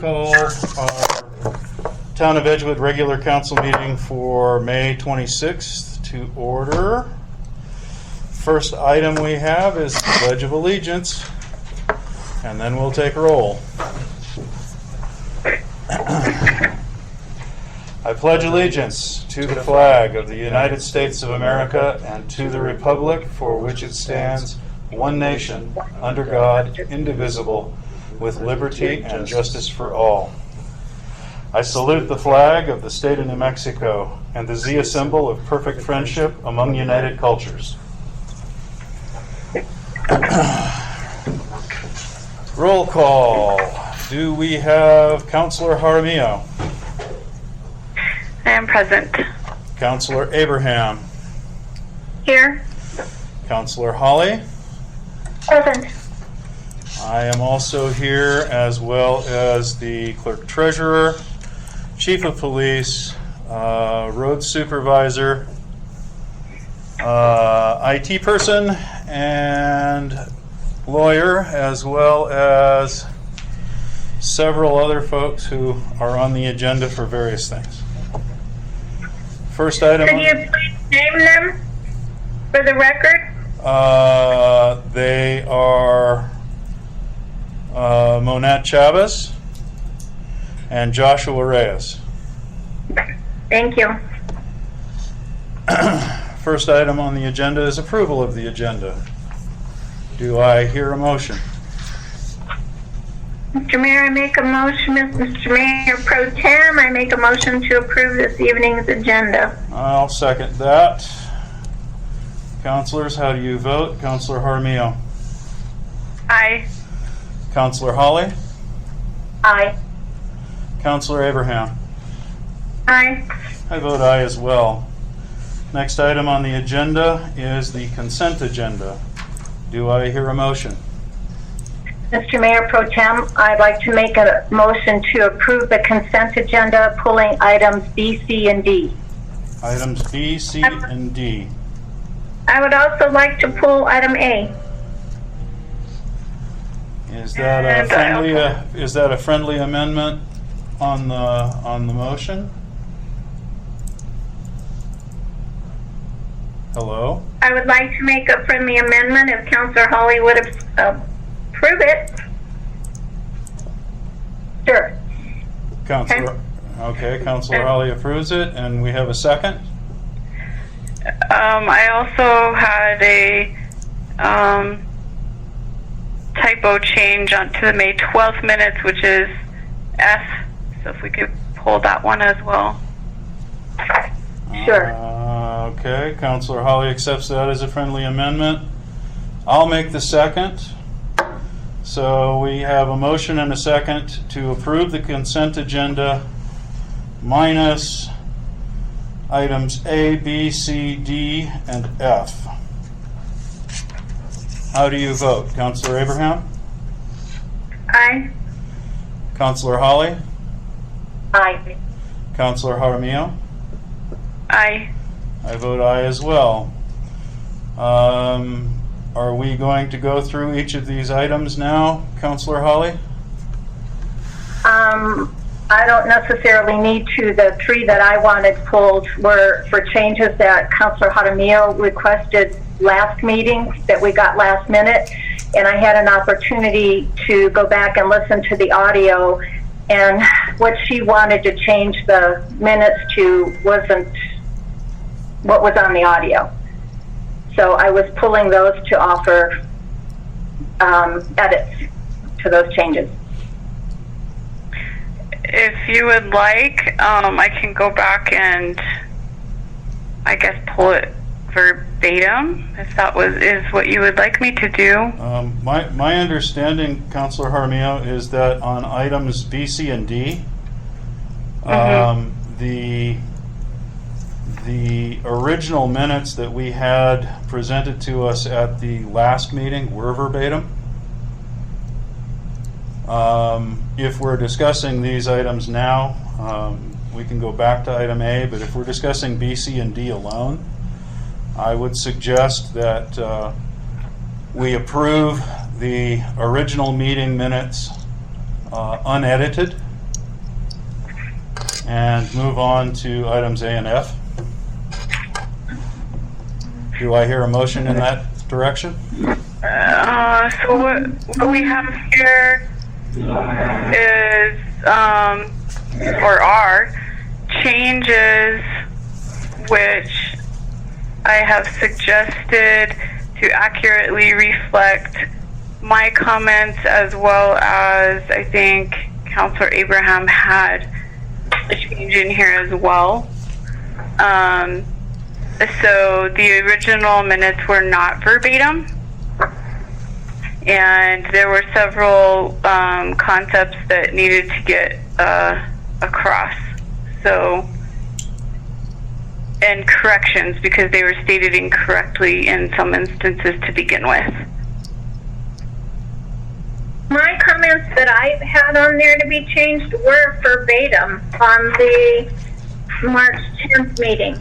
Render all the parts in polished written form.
call our Town of Edgewood regular council meeting for May 26th to order. First item we have is the Pledge of Allegiance, and then we'll take roll. I pledge allegiance to the flag of the United States of America and to the republic for which it stands, one nation, under God, indivisible, with liberty and justice for all. I salute the flag of the state of New Mexico and the Zia symbol of perfect friendship among united cultures. Roll call. Do we have Councilor Jaramillo? I am present. Councilor Abraham? Here. Councilor Holly? Present. I am also here, as well as the clerk treasurer, chief of police, road supervisor, IT person, and lawyer, as well as several other folks who are on the agenda for various things. First item. Could you please name them for the record? They are Monet Chavez and Joshua Reyes. Thank you. First item on the agenda is approval of the agenda. Do I hear a motion? Mr. Mayor, I make a motion, Mr. Mayor Pro Tem, I make a motion to approve this evening's agenda. I'll second that. Councilors, how do you vote? Councilor Jaramillo? Aye. Councilor Holly? Aye. Councilor Abraham? Aye. I vote aye as well. Next item on the agenda is the consent agenda. Do I hear a motion? Mr. Mayor Pro Tem, I'd like to make a motion to approve the consent agenda, pulling items B, C, and D. Items B, C, and D. I would also like to pull item A. Is that a friendly amendment on the motion? Hello? I would like to make a friendly amendment if Councilor Holly would approve it. Sure. Councilor, okay, Councilor Holly approves it, and we have a second? I also had a typo change onto the May 12th minutes, which is F, so if we could pull that one as well. Sure. Okay, Councilor Holly accepts that as a friendly amendment. I'll make the second. So we have a motion and a second to approve the consent agenda minus items A, B, C, D, and F. How do you vote? Councilor Abraham? Aye. Councilor Holly? Aye. Councilor Jaramillo? Aye. I vote aye as well. Are we going to go through each of these items now, Councilor Holly? I don't necessarily need to. The three that I wanted pulled were for changes that Councilor Jaramillo requested last meeting that we got last minute, and I had an opportunity to go back and listen to the audio, and what she wanted to change the minutes to wasn't what was on the audio. So I was pulling those to offer edits to those changes. If you would like, I can go back and I guess pull it verbatim, if that is what you would like me to do. My understanding, Councilor Jaramillo, is that on items B, C, and D, the original minutes that we had presented to us at the last meeting were verbatim. If we're discussing these items now, we can go back to item A, but if we're discussing B, C, and D alone, I would suggest that we approve the original meeting minutes unedited and move on to items A and F. Do I hear a motion in that direction? So what we have here is, or are, changes which I have suggested to accurately reflect my comments, as well as I think Councilor Abraham had a change in here as well. So the original minutes were not verbatim, and there were several concepts that needed to get across. So, and corrections, because they were stated incorrectly in some instances to begin with. My comments that I had on there to be changed were verbatim on the March 10th meeting,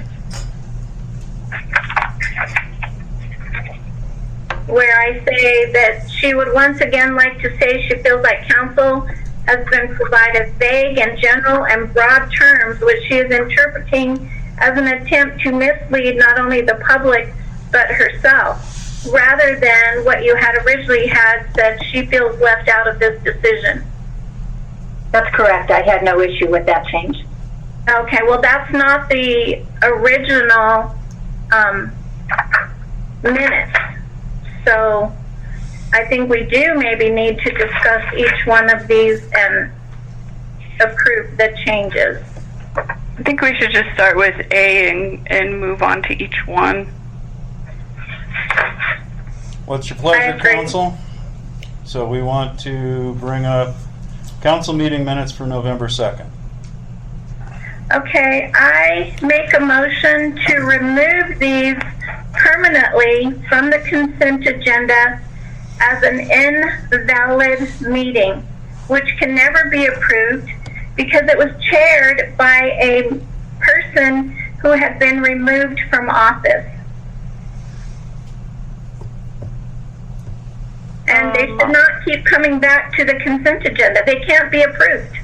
where I say that she would once again like to say she feels like council has been provided vague and general and broad terms which she is interpreting as an attempt to mislead not only the public but herself, rather than what you had originally had said she feels left out of this decision. That's correct. I had no issue with that change. Okay, well, that's not the original minutes. So I think we do maybe need to discuss each one of these and approve the changes. I think we should just start with A and move on to each one. What's your I pleasure, agree. council? So we want to bring up council meeting minutes for November 2nd. Okay, I make a motion to remove these permanently from the consent agenda as an invalid meeting, which can never be approved because it was chaired by a person who had been removed from office. And they should not keep coming back to the consent agenda. They can't be approved.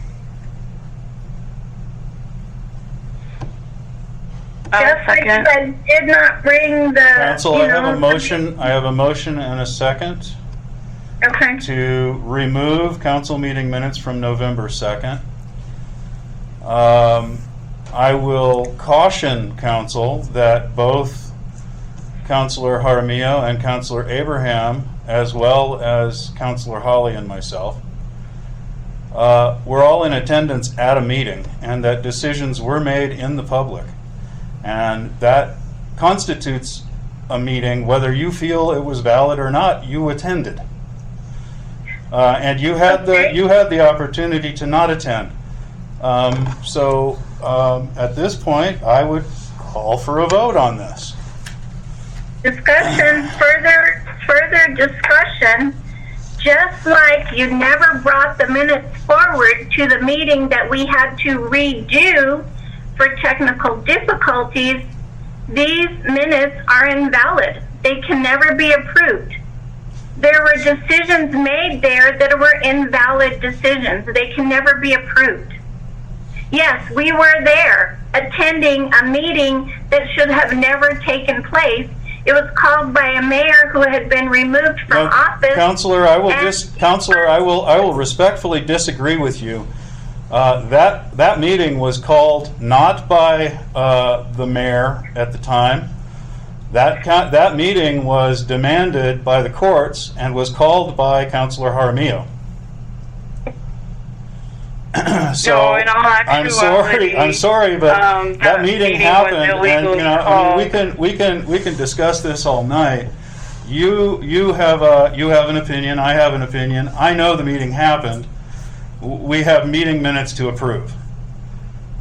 Just like Second. I did not bring the, Council, I have a motion. I have a motion and a second Okay. to remove council meeting minutes from November 2nd. I will caution council that both Councilor Jaramillo and Councilor Abraham, as well as Councilor Holly and myself, we're all in attendance at a meeting, and that decisions were made in the public. And that constitutes a meeting, whether you feel it was valid or not. You attended, and you had the opportunity to not attend. So at this point, I would call for a vote on this. Discussion, further discussion, just like you never brought the minutes forward to the meeting that we had to redo for technical difficulties, these minutes are invalid. They can never be approved. There were decisions made there that were invalid decisions. They can never be approved. Yes, we were there attending a meeting that should have never taken place. It was called by a mayor who had been removed from office. Councilor, I will respectfully disagree with you. That meeting was called not by the mayor at the time. That meeting was demanded by the courts and was called by Councilor Jaramillo. So No, in all actuality, I'm sorry, but that meeting happened, was and illegally I mean, we can discuss this all night. You have an opinion. I have an opinion. I know the meeting happened. We have meeting minutes to approve,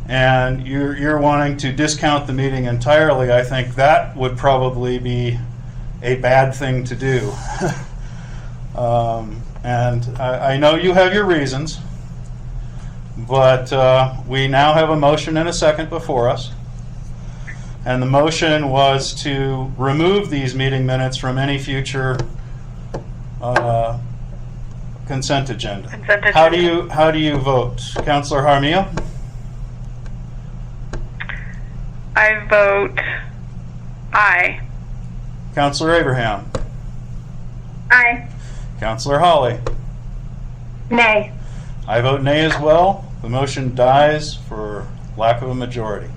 and you're wanting to discount the meeting entirely. I think that would probably be a bad thing to do. And I know you have your reasons, but we now have a motion and a second before us. And the motion was to remove these meeting minutes from any future consent agenda. Consent agenda. How do you vote, Councilor Jaramillo? Yes. Yes. Yes. Councilor Holly? Yes. I vote aye. Counselor Abraham. Aye. Counselor Holly. Nay. I vote nay as well. The motion dies for lack of a majority.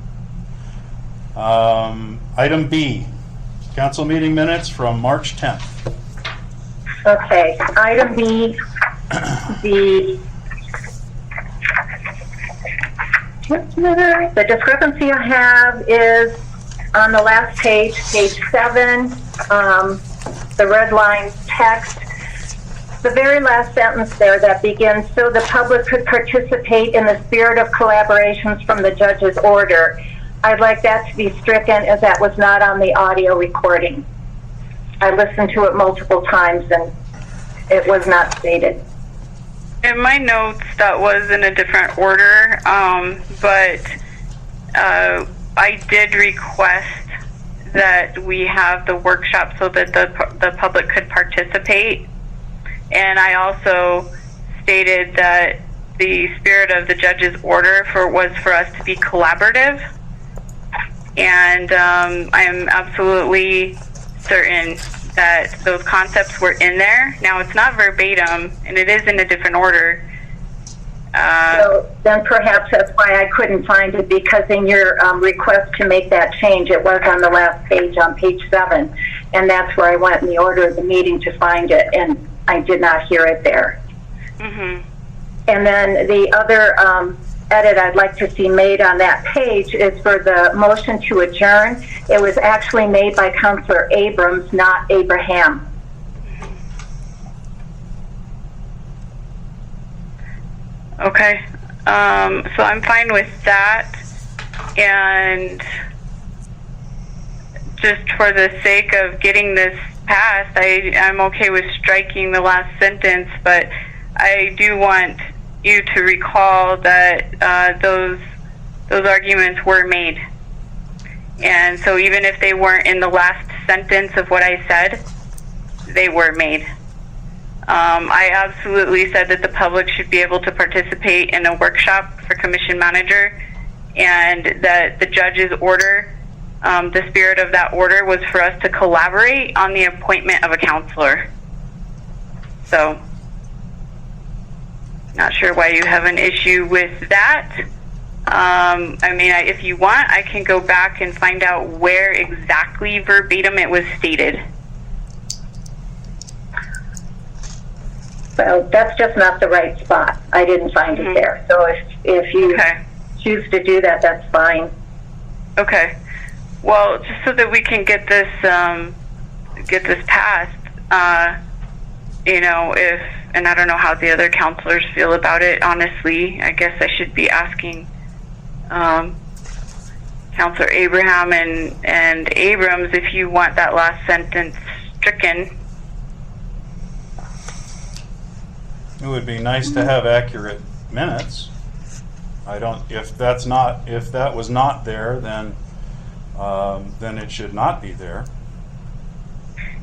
Item B, council meeting minutes from March 10th. Okay, item B, the discrepancy I have is on the last page, page 7, the red line text. The very last sentence there that begins, so the public could participate in the spirit of collaborations from the judge's order. I'd like that to be stricken as that was not on the audio recording. I listened to it multiple times and it was not stated. In my notes, that was in a different order, but I did request that we have the workshop so that the public could participate. And I also stated that the spirit of the judge's order was for us to be collaborative. And I am absolutely certain that those concepts were in there. Now, it's not verbatim, and it is in a different order. So then perhaps that's why I couldn't find it, because in your request to make that change, it was on the last page, on page 7. And that's where I went in the order of the meeting to find it, and I did not hear it there. Mm-hmm. And then the other edit I'd like to see made on that page is for the motion to adjourn. It was actually made by Counselor Abrams, not Abraham. Okay. So I'm fine with that. And just for the sake of getting this passed, I'm okay with striking the last sentence, but I do want you to recall that those arguments were made. And so even if they weren't in the last sentence of what I said, they were made. I absolutely said that the public should be able to participate in a workshop for commission manager, and that the judge's order, the spirit of that order was for us to collaborate on the appointment of a counselor. So, not sure why you have an issue with that. I mean, if you want, I can go back and find out where exactly verbatim it was stated. Well, that's just not the right spot. I didn't find it there. So if you choose to do that, that's fine. Okay. Well, just so that we can get this passed, you know, and I don't know how the other counselors feel about it, honestly. I guess I should be asking Counselor Abraham and Abrams if you want that last sentence stricken. It would be nice to have accurate minutes. If that was not there, then it should not be there.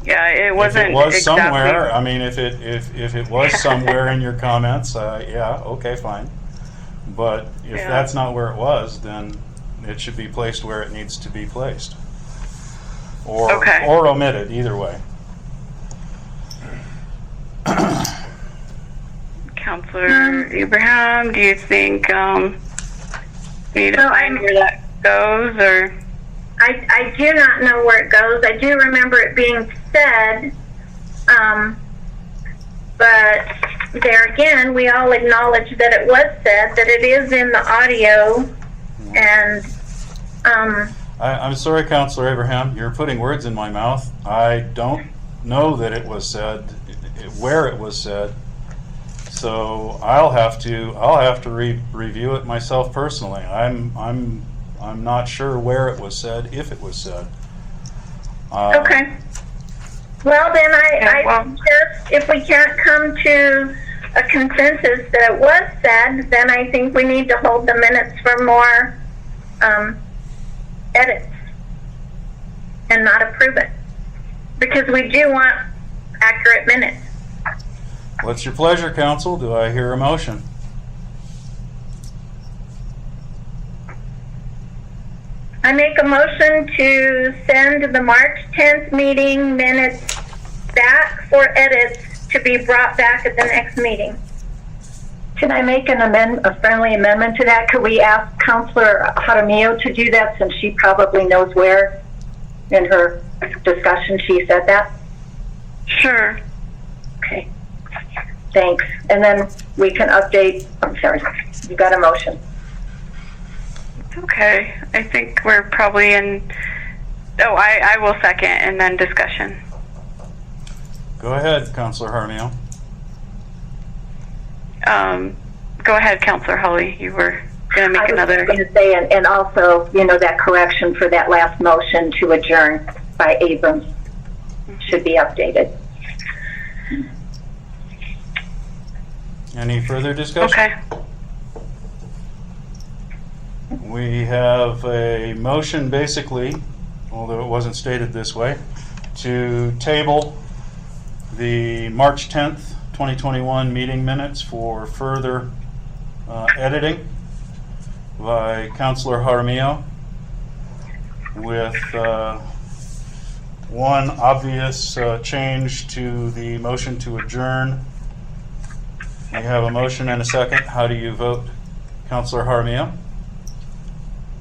Yeah, it wasn't. If it was exactly somewhere, I mean, if it was somewhere in your comments, yeah, okay, fine. But if that's not where it was, then it should be placed where it needs to be placed, or omitted. Either way. Counselor Abraham, do you think we need to find where that goes, or? I do not know where it goes. I do remember it being said, but there again, we all acknowledge that it was said, that it is in the audio, and I'm sorry, Counselor Abraham, you're putting words in my mouth. I don't know that it was said, where it was said. So I'll have to review it myself personally. I'm not sure where it was said, if it was said. okay. Well, then I suggest if we can't come to a consensus that it was said, then I think we need to hold the minutes for more edits and not approve it, because we do want accurate minutes. What's your pleasure, Counsel? Do I hear a motion? I make a motion to send the March 10th meeting minutes back for edits to be brought back at the next meeting. Can I make a friendly amendment to that? Could we ask Counselor Jaramillo to do that, since she probably knows where in her discussion she said that? Sure. Okay. Thanks. And then we can update. I'm sorry. You got a motion. Okay. I think we're probably in. Oh, I will second and then discussion. Go ahead, Counselor Jaramillo. Go ahead, Counselor Holly. You were going to make another. I was going to say, and also, that correction for that last motion to adjourn by Abrams should be updated. Any further discussion? Okay. We have a motion, basically, although it wasn't stated this way, to table the March 10th, 2021 meeting minutes for further editing by Counselor Jaramillo, with one obvious change to the motion to adjourn. We have a motion and a second. How do you vote, Counselor Jaramillo?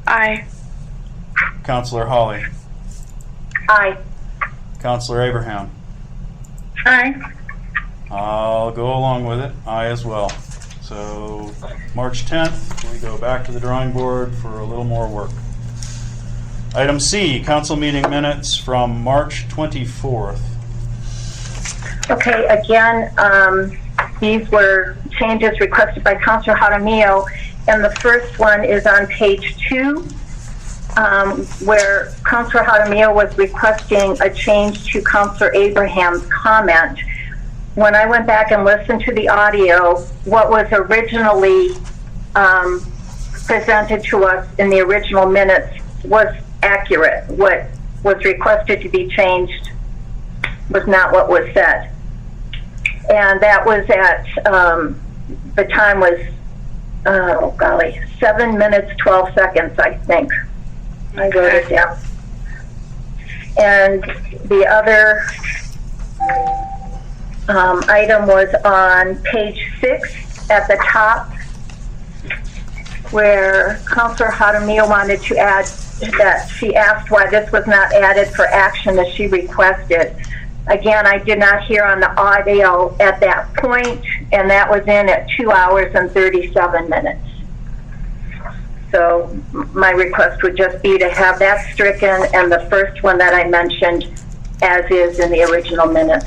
Aye. Counselor Holly? Aye. Counselor Abraham? Aye. I'll go along with it. Aye as well. So March 10th, we go back to the drawing board for a little more work. Item C, council meeting minutes from March 24th. Okay, again, these were changes requested by Counselor Jaramillo, and the first one is on page 2, where Counselor Jaramillo was requesting a change to Counselor Abraham's comment. When I went back and listened to the audio, what was originally presented to us in the original minutes was accurate. What was requested to be changed was not what was said. And that was at, the time was, 7 minutes, 12 seconds, I think. I wrote it down. And the other item was on page 6 at the top, where Counselor Jaramillo wanted to add that she asked why this was not added for action as she requested. Again, I did not hear on the audio at that point, and that was in at 2 hours and 37 minutes. So my request would just be to have that stricken and the first one that I mentioned as is in the original minutes.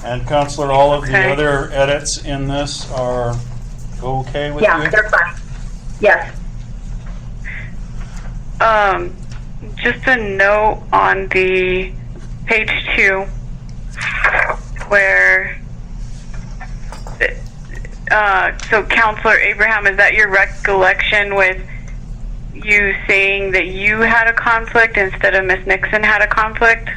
And Counselor, all of the Okay. other edits in this are okay with you? Yeah, they're fine. Yes. Just a note on the page 2, where, so Counselor Abraham, is that your recollection with you saying that you had a conflict instead of Miss Nixon had a conflict?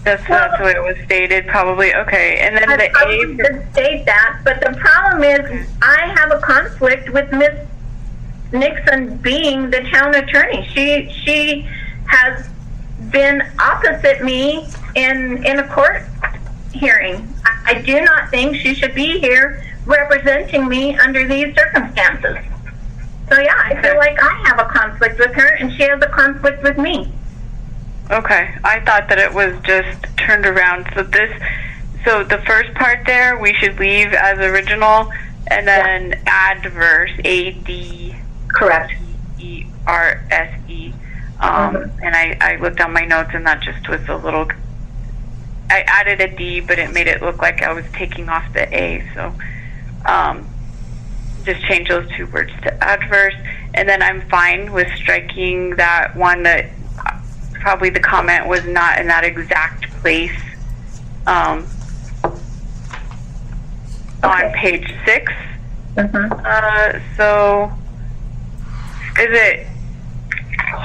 That's the way it was stated, probably. Okay, and then I probably did state that, but the problem is I have a conflict with Miss Nixon being the town attorney. She has been opposite me in a court hearing. I do not think she should be here representing me under these circumstances. So yeah, I feel like I have a conflict with her and she has a conflict with me. Okay, I thought that it was just turned around. So the first part there we should leave as original, and then adverse, A-D. Correct. E-R-S-E. And I looked on my notes, and that just was a little. I added a D, but it made it look like I was taking off the A. So just change those 2 words to adverse, and then I'm fine with striking that one that probably the comment was not in that exact place. On page 6. So is it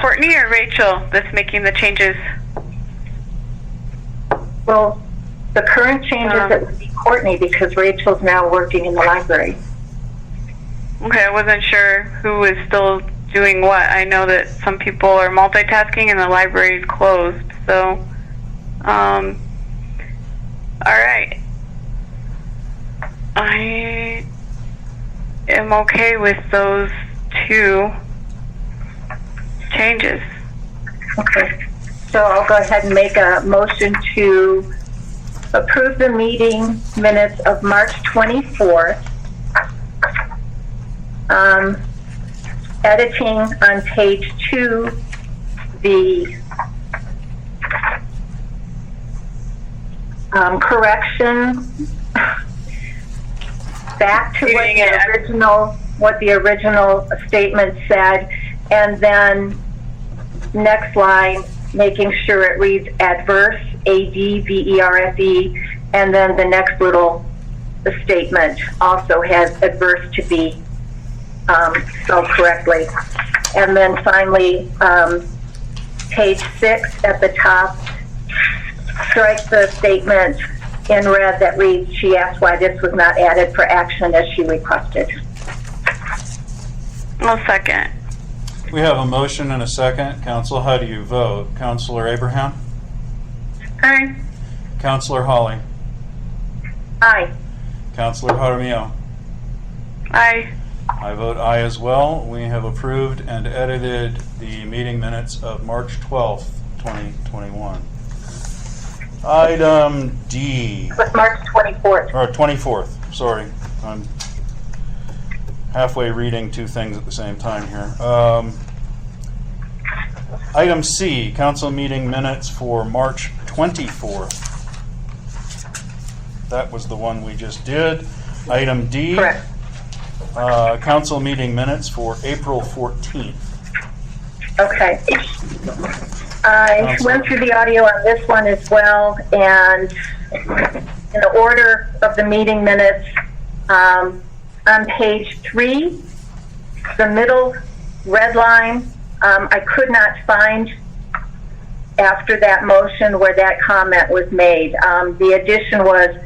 Courtney or Rachel that's making the changes? Well, the current changes, it would be Courtney, because Rachel's now working in the library. Okay, I wasn't sure who was still doing what. I know that some people are multitasking and the library is closed, so, all right. I am okay with those two changes. Okay. So I'll go ahead and make a motion to approve the meeting minutes of March 24th. Editing on page 2, the correction back to what the original statement said, and then next line, making sure it reads adverse, A-D-V-E-R-S-E, and then the next little statement also has adverse to be spelled correctly. And then finally, page 6 at the top, strike the statement in red that reads, she asked why this was not added for action as she requested. I'll second. We have a motion and a second. Council, how do you vote? Councilor Abraham? Aye. Councilor Holly? Aye. Councilor Jaramillo? Aye. I vote aye as well. We have approved and edited the meeting minutes of March 12th, 2021. Item D. It was March 24th. Or 24th, sorry. I'm halfway reading two things at the same time here. Item C, council meeting minutes for March 24th. That was the one we just did. Item D. Correct. Council meeting minutes for April 14th. Okay. I went through the audio on this one as well, and in the order of the meeting minutes, on page 3, the middle red line, I could not find after that motion where that comment was made. The addition was,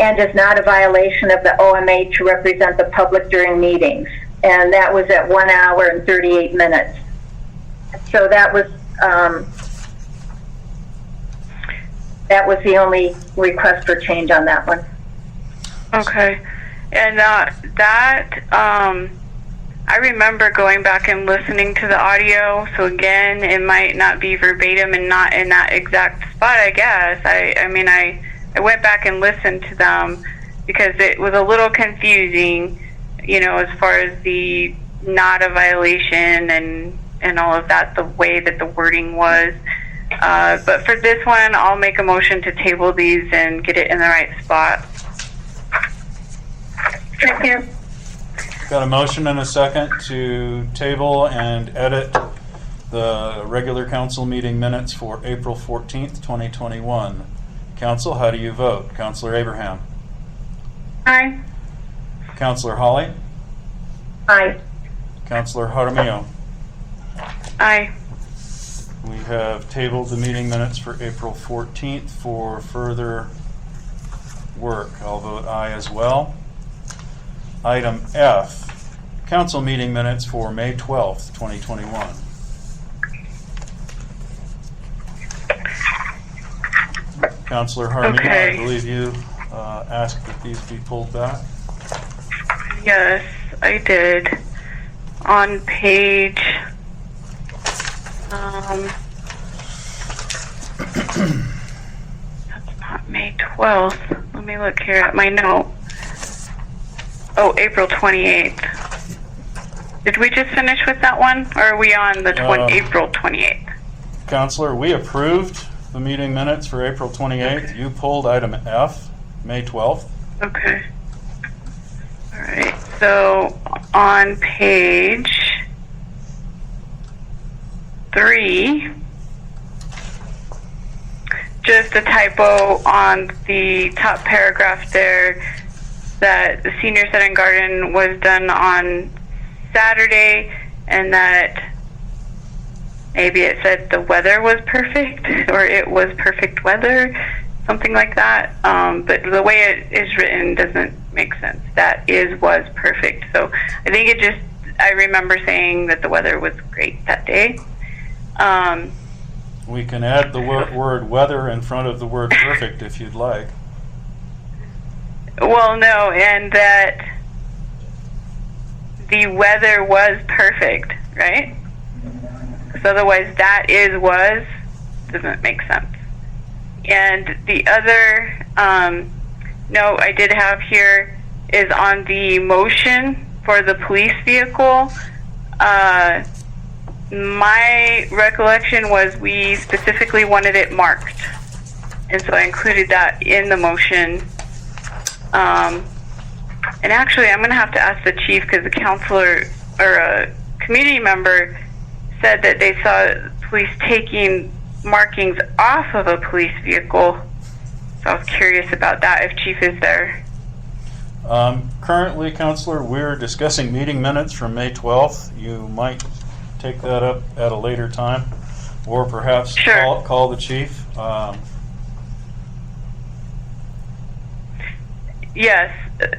and is not a violation of the OMA to represent the public during meetings. And that was at 1 hour and 38 minutes. So that was the only request for change on that one. Okay. And I remember going back and listening to the audio, so again, it might not be verbatim and not in that exact spot, I guess. I mean, I went back and listened to them because it was a little confusing, you know, as far as the not a violation and all of that, the way that the wording was. But for this one, I'll make a motion to table these and get it in the right spot. Second. Got a motion and a second to table and edit the regular council meeting minutes for April 14th, 2021. Council, how do you vote? Councilor Abraham? Aye. Councilor Holly? Aye. Councilor Jaramillo? Aye. We have tabled the meeting minutes for April 14th for further work. I'll vote aye as well. Item F, council meeting minutes for May 12th, 2021. Councilor Jaramillo, Okay. I believe you asked that these be pulled back. Yes, I did. On page, that's not May 12th. Let me look here at my note. Oh, April 28th. Did we just finish with that one, or are we on the April 28th? Councilor, we approved the meeting minutes for April 28th. You pulled item F, May 12th. Okay. All right. So on page 3, just a typo on the top paragraph there, that the senior set and garden was done on Saturday, and that maybe it said the weather was perfect, or it was perfect weather, something like that. But the way it is written doesn't make sense. That was perfect. So I think it just I remember saying that the weather was great that day. We can add the word weather in front of the word perfect if you'd like. Well, no, and that the weather was perfect, right? Because otherwise that is was doesn't make sense. And the other note I did have here is on the motion for the police vehicle. My recollection was we specifically wanted it marked, and so I included that in the motion. And actually, I'm going to have to ask the chief, because the counselor or a community member said that they saw police taking markings off of a police vehicle. So I was curious about that, if chief is there. Currently, Counselor, we're discussing meeting minutes from May 12th. You might take that up at a later time, or perhaps Sure. call the chief. Yes,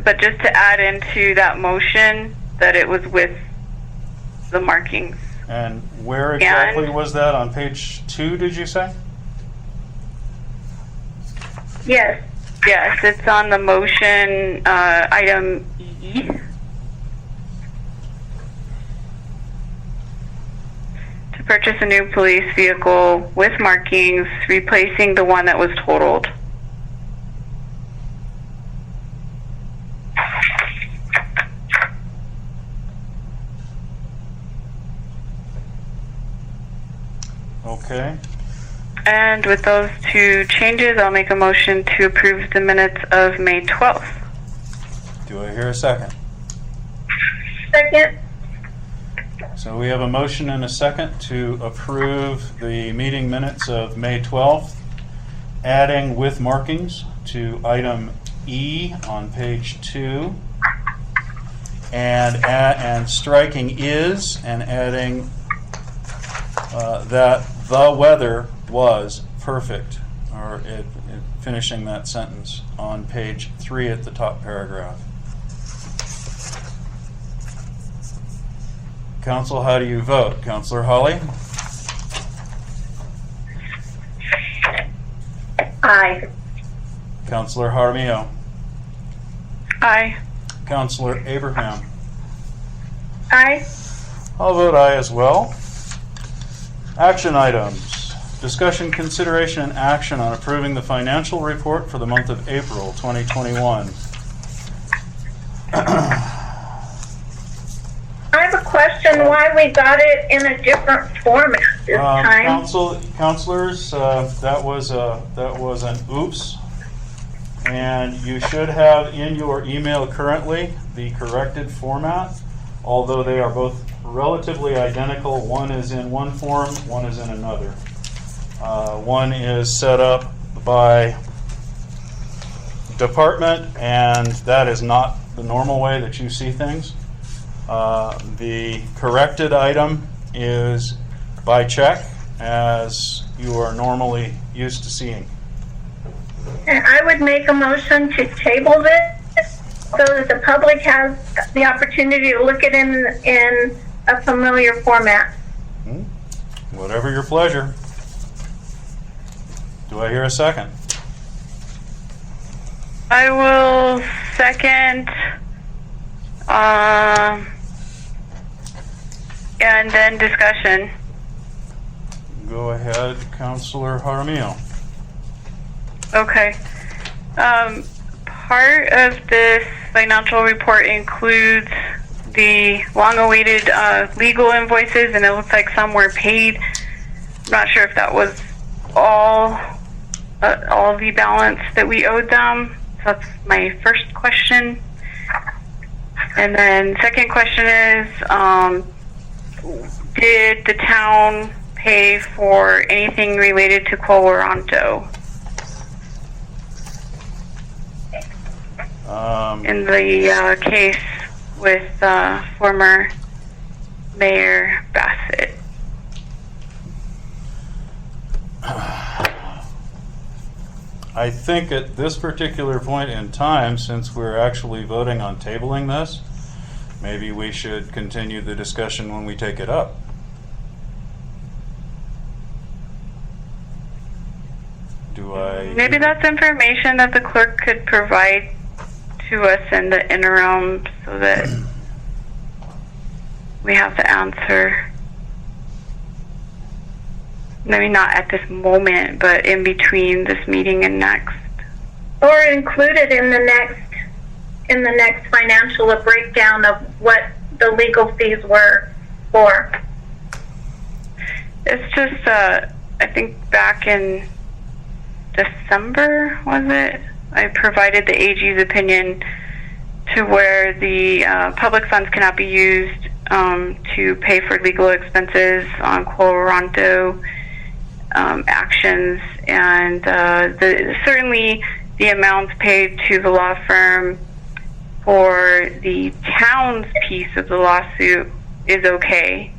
but just to add into that motion that it was with the markings. And where exactly was that? On page 2, did you say? Yes. Yes, it's on the motion, item E. To purchase a new police vehicle with markings, replacing the one that was totaled. Okay. And with those two changes, I'll make a motion to approve the minutes of May 12th. Do I hear a second? Second. So we have a motion and a second to approve the meeting minutes of May 12th, adding with markings to item E on page 2, and striking is and adding that the weather was perfect, or finishing that sentence on page 3 at the top paragraph. Council, how do you vote? Councilor Holly? Aye. Councilor Jaramillo? Aye. Councilor Abraham? Aye. I'll vote aye as well. Action items. Discussion, consideration, and action on approving the financial report for the month of April 2021. I have a question why we got it in a different format this time. Councilors, that was an oops, and you should have in your email currently the corrected format, although they are both relatively identical. One is in one form, one is in another. One is set up by department, and that is not the normal way that you see things. The corrected item is by check, as you are normally used to seeing. And I would make a motion to table this so that the public has the opportunity to look at it in a familiar format. Whatever your pleasure. Do I hear a second? I will second, and then discussion. Go ahead, Councilor Jaramillo. Okay. Part of this financial report includes the long-awaited legal invoices, and it looks like some were paid. I'm not sure if that was all the balance that we owed them. So that's my first question. And then second question is, did the town pay for anything related to Colorado in the case with former Mayor Bassett? I think at this particular point in time, since we're actually voting on tabling this, maybe we should continue the discussion when we take it up. Maybe that's information that the clerk could provide to us in the interim so that we have the answer. Maybe not at this moment, but in between this meeting and next. Or included in the next financial a breakdown of what the legal fees were for. It's just, I think back in December, was it? I provided the AG's opinion to where the public funds cannot be used to pay for legal expenses on Quo Warranto actions, and certainly the amounts paid to the law firm for the town's piece of the lawsuit is okay,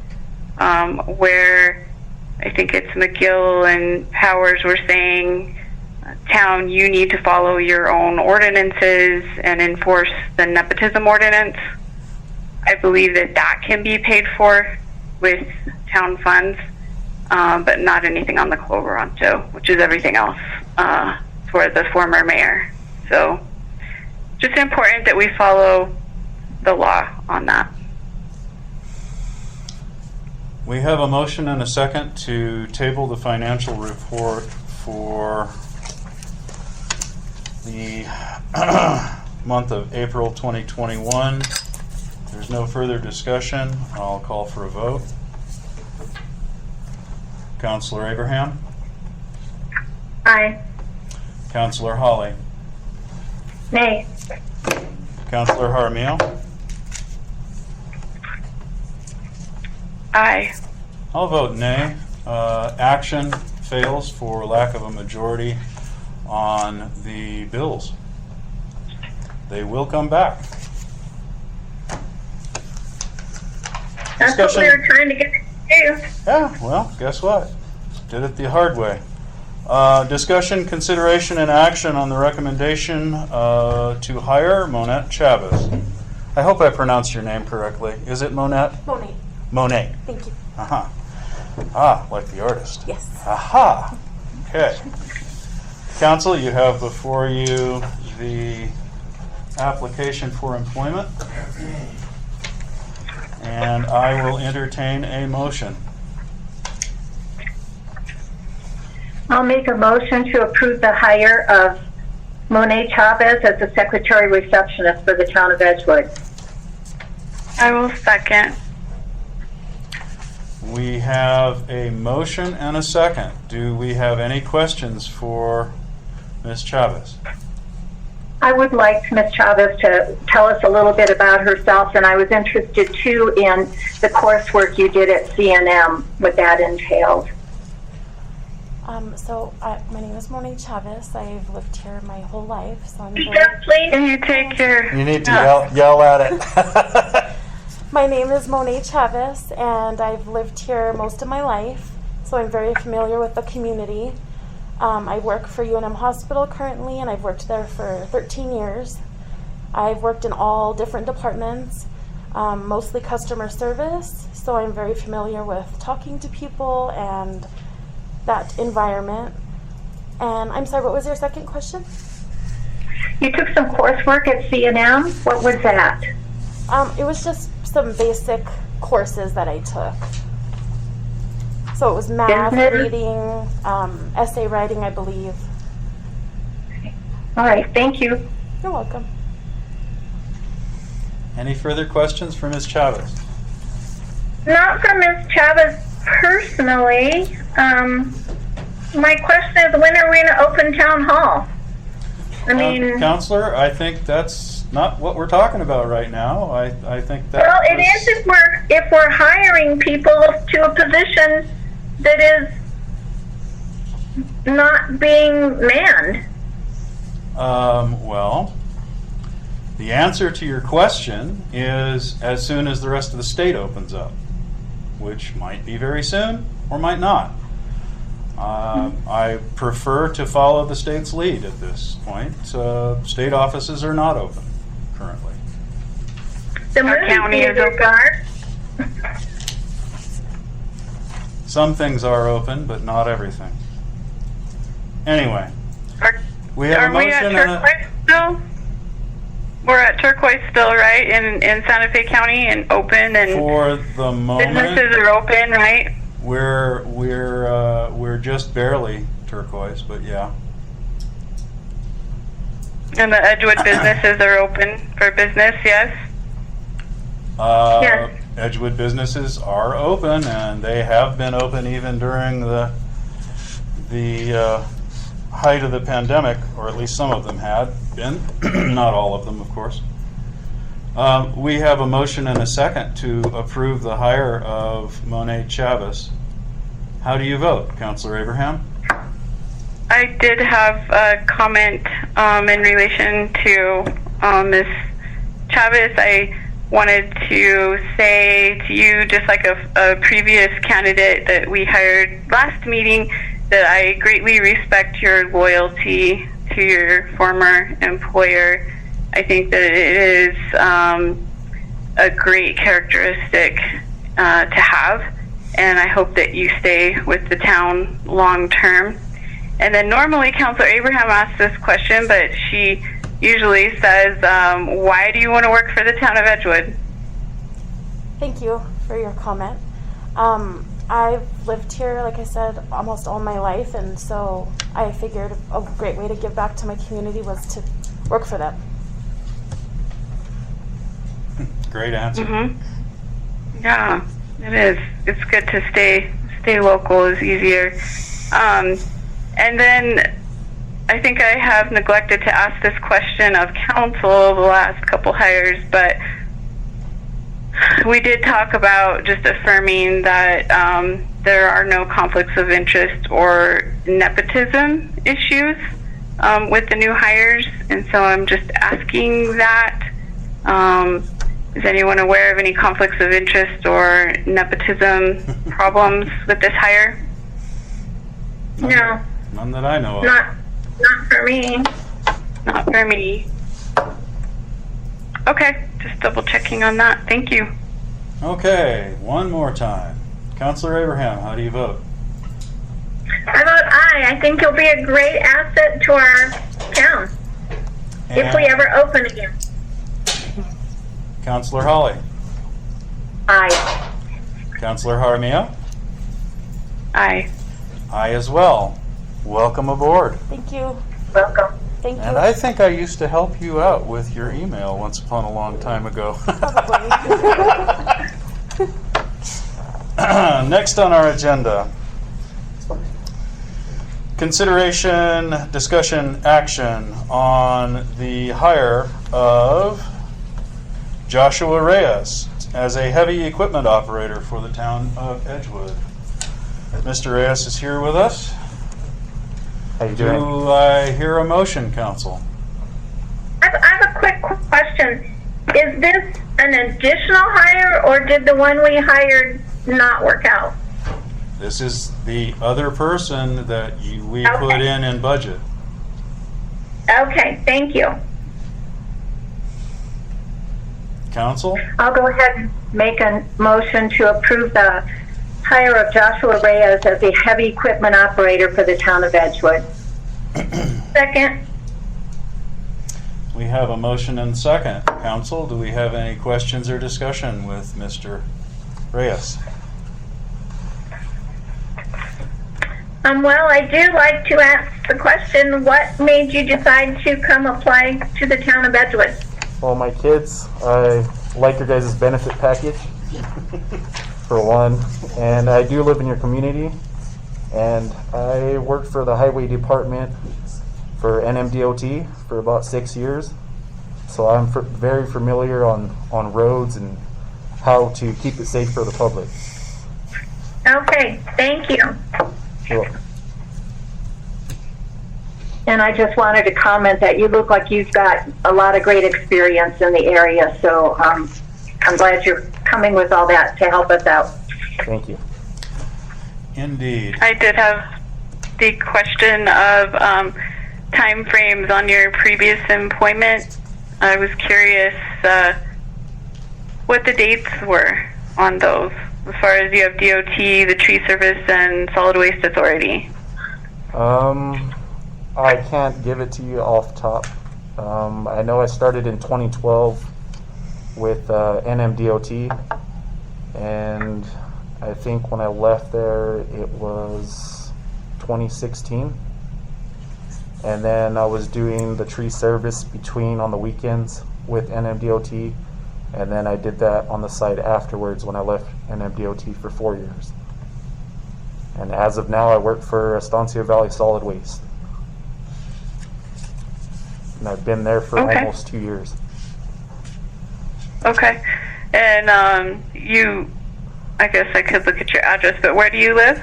where I think it's McGill and Powers were saying, town, you need to follow your own ordinances and enforce the nepotism ordinance. I believe that can be paid for with town funds, but not anything on the Quo Warranto, which is everything else for the former mayor. So just important that we follow the law on that. We have a motion and a second to table the financial report for the month of April 2021. There's no further discussion. I'll call for a vote. Councilor Abraham? Aye. Councilor Holly? Nay. Councilor Jaramillo? Aye. I'll vote nay. Action fails for lack of a majority on the bills. They will come back. That's what we were trying to get to do. Yeah, well, guess what? Did it the hard way. Discussion, consideration, and action on the recommendation to hire Monet Chavez. I hope I pronounced your name correctly. Is it Monet? Monet. Monet. Thank you. Aha. Ah, like the artist. Yes. Aha. Okay. Council, you have before you the application for employment. And I will entertain a motion. I'll make a motion to approve the hire of Monet Chavez as the secretary receptionist for the town of Edgewood. I will second. We have a motion and a second. Do we have any questions for Ms. Chavez? I would like Ms. Chavez to tell us a little bit about herself, and I was interested too in the coursework you did at CNM, what that entailed. My name is Monet Chavez. I've lived here my whole life, so I'm Speak very... up, please. Can you take your... You need to yell at it. My name is Monet Chavez, and I've lived here most of my life, so I'm very familiar with the community. I work for UNM Hospital currently, and I've worked there for 13 years. I've worked in all different departments, mostly customer service, so I'm very familiar with talking to people and that environment. And I'm sorry, what was your second question? You took some coursework at CNM. What was that? It was just some basic courses that I took. So it was math, reading, essay writing, I believe. All right, thank you. You're welcome. Any further questions for Ms. Chavez? Not for Ms. Chavez personally. My question is, when are we going to open town hall? I mean, Counselor, I think that's not what we're talking about right now. I think that. Well, it is if we're hiring people to a position that is not being manned. Well, the answer to your question is as soon as the rest of the state opens up, which might be very soon or might not. I prefer to follow the state's lead at this point. State offices are not open currently. The Our movie county is theaters open. are. Some things are open, but not everything. Anyway, Are, we have a are we at motion and a... Turquoise still? We're at Turquoise still, right? In Santa Fe County and open and For the moment, businesses are open, right? we're just barely turquoise, but yeah. And the Edgewood businesses are open for business, yes? Yes. Edgewood businesses are open, and they have been open even during the height of the pandemic, or at least some of them had been, not all of them, of course. We have a motion and a second to approve the hire of Monet Chavez. How do you vote, Councilor Abraham? I did have a comment in relation to Ms. Chavez. I wanted to say to you, just like a previous candidate that we hired last meeting, that I greatly respect your loyalty to your former employer. I think that it is a great characteristic to have, and I hope that you stay with the town long term. And then normally Councilor Abraham asks this question, but she usually says, why do you want to work for the town of Edgewood? Thank you for your comment. I've lived here, like I said, almost all my life, and so I figured a great way to give back to my community was to work for them. Great answer. Yeah, it is. It's good to stay local is easier. And then I think I have neglected to ask this question of council the last couple hires, but we did talk about just affirming that there are no conflicts of interest or nepotism issues with the new hires, and so I'm just asking that. Is anyone aware of any conflicts of interest or nepotism problems with this hire? No, None that I know of. not for me. Not for me. Okay, just double checking on that. Thank you. Okay, one more time. Councilor Abraham, how do you vote? I vote aye. I think you'll be a great asset to our town if we ever open again. Councilor Holly? Aye. Councilor Jaramillo? Aye. I as well. Welcome aboard. Thank you. Welcome. Thank you. And I think I used to help you out with your email once upon a long time ago. Next on our agenda, consideration, discussion, action on the hire of Joshua Reyes as a heavy equipment operator for the town of Edgewood. Mr. Reyes is here with us. How you doing? Do I hear a motion, council? I have a quick question. Is this an additional hire, or did the one we hired not work out? This is the other person that we Okay. put in budget. Okay, thank you. Council? I'll go ahead and make a motion to approve the hire of Joshua Reyes as a heavy equipment operator for the town of Edgewood. Second. We have a motion and second. Council, do we have any questions or discussion with Mr. Reyes? Well, I do like to ask the question, what made you decide to come apply to the town of Edgewood? Well, my kids, I like your guys' benefit package, for one, and I do live in your community, and I worked for the highway department for NMDOT for about 6 years, so I'm very familiar on roads and how to keep it safe for the public. Okay, thank you. You're welcome. And I just wanted to comment that you look like you've got a lot of great experience in the area, so I'm glad you're coming with all that to help us out. Thank you. Indeed. I did have the question of time frames on your previous employment. I was curious what the dates were on those, as far as you have DOT, the Tree Service, and Solid Waste Authority. I can't give it to you off top. I know I started in 2012 with NMDOT, and I think when I left there it was 2016. And then I was doing the tree service between on the weekends with NMDOT, and then I did that on the side afterwards when I left NMDOT for 4 years. And as of now, I work for Estancia Valley Solid Waste. And I've been there for Okay. almost 2 years. Okay. And I guess I could look at your address, but where do you live?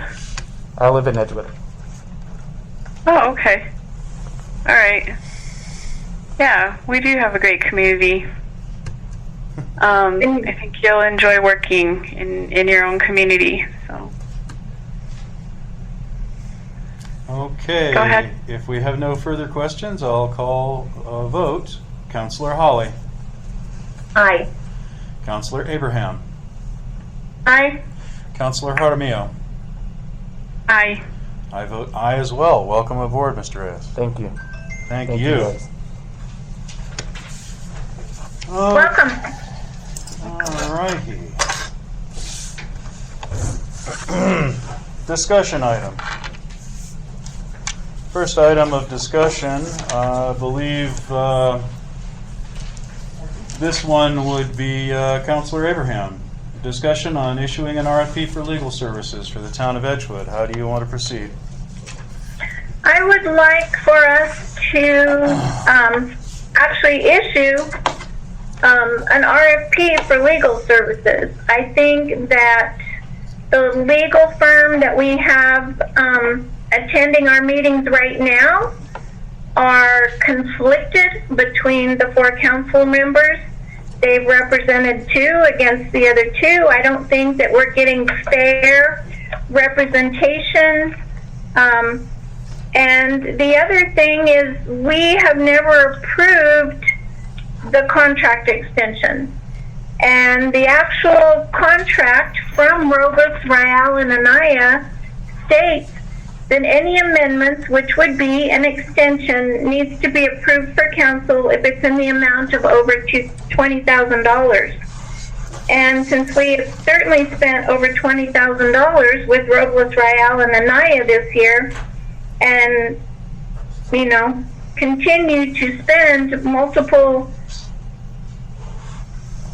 I live in Edgewood. Oh, okay. All right. Yeah, we do have a great community. I think you'll enjoy working in your own community. So. Okay. Go ahead. If we have no further questions, I'll call a vote. Counselor Holly. Aye. Counselor Abraham. Aye. Counselor Jaramillo. Aye. I vote aye as well. Welcome aboard, Mr. Reyes. Thank you. Thank Thank you. guys. Welcome. All righty. Discussion item. First item of discussion, I believe this one would be Counselor Abraham. Discussion on issuing an RFP for legal services for the town of Edgewood. How do you want to proceed? I would like for us to actually issue an RFP for legal services. I think that the legal firm that we have attending our meetings right now are conflicted between the 4 council members. They've represented 2 against the other 2. I don't think that we're getting fair representation. And the other thing is we have never approved the contract extension. And the actual contract from Robles, Rayal, and Anaya states that any amendments, which would be an extension, needs to be approved for council if it's in the amount of over $20,000. And since we have certainly spent over $20,000 with Robles, Rayal, and Anaya this year, and, continue to spend multiple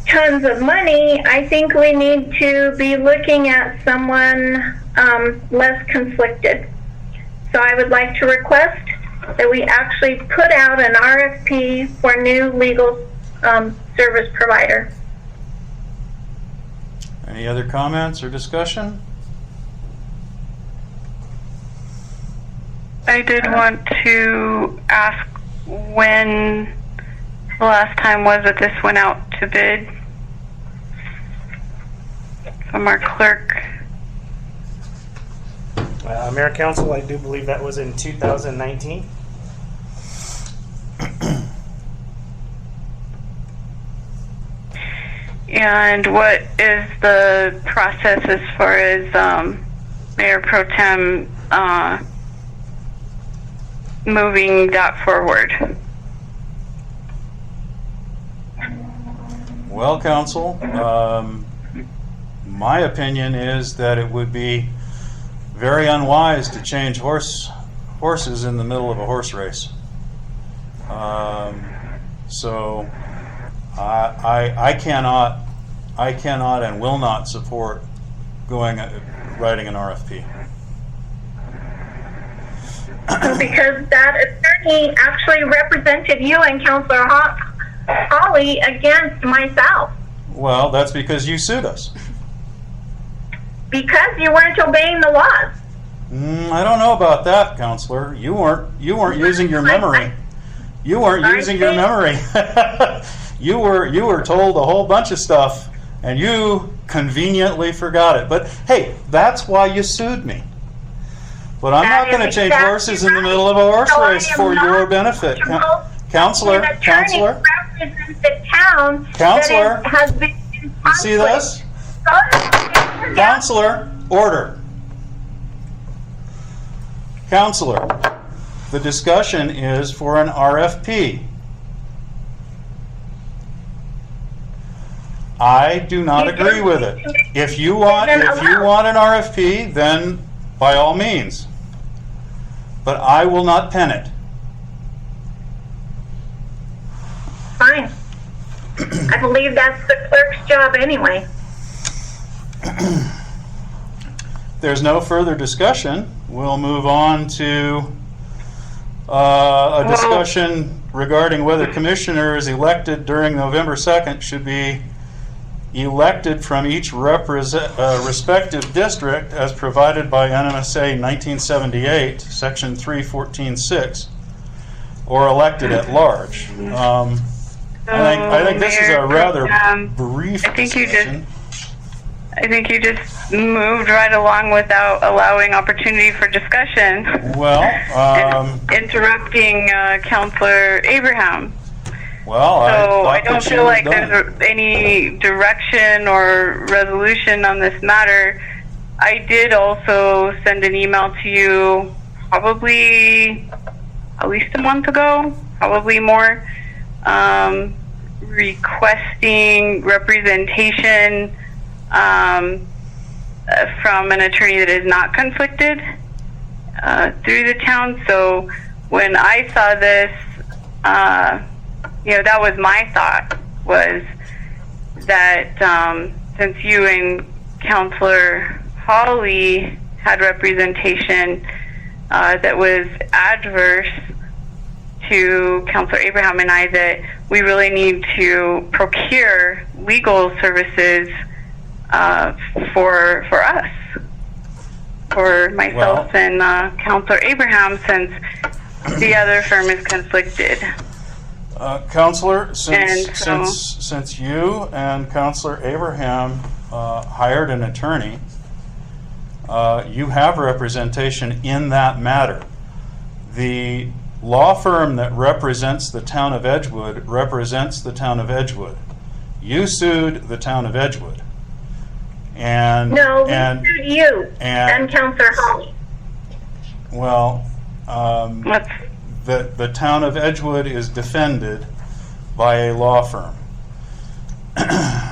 tons of money, I think we need to be looking at someone less conflicted. So I would like to request that we actually put out an RFP for new legal service provider. Any other comments or discussion? I did want to ask when the last time was that this went out to bid from our clerk. Mayor Council, I do believe that was in 2019. And what is the process as far as Mayor Pro Tem moving that forward? Well, Council, my opinion is that it would be very unwise to change horses in the middle of a horse race. So I cannot and will not support writing an RFP. Because that attorney actually represented you and Councilor Holly against myself. Well, that's because you sued us. Because you weren't obeying the laws. I don't know about that, Counselor. You weren't using your memory. You weren't using your memory. You were told a whole bunch of stuff, and you conveniently forgot it. But hey, that's why you sued me. But I'm not going to change horses in the middle of a horse race for your benefit, Counselor. An attorney represents the town Counselor. that has been You see this? Counselor, order. Counselor, the discussion is for an RFP. I do not agree with it. If you want an RFP, then by all means. But I will not pen it. Fine. I believe that's the clerk's job anyway. There's no further discussion. We'll move on to a discussion regarding whether commissioners elected during November 2nd should be elected from each respective district as provided by NMSA 1978, Section 314.6, or elected at large. I think this is a rather brief discussion. I think you just moved right along without allowing opportunity for discussion. Well, and interrupting Councilor Abraham. Well, so I don't that she feel was like done. there's any direction or resolution on this matter. I did also send an email to you probably at least a month ago, probably more, requesting representation from an attorney that is not conflicted through the town. So when I saw this, that was my thought, was that since you and Councilor Hawley had representation that was adverse to Councilor Abraham and I, that we really need to procure legal services for us, for myself and Councilor Abraham, since the other firm is conflicted. Counselor, since you and Councilor Abraham hired an attorney, you have representation in that matter. The law firm that represents the town of Edgewood represents the town of Edgewood. You sued the town of Edgewood. No, we sued you and Councilor Hawley. Well, the town of Edgewood is defended by a law firm.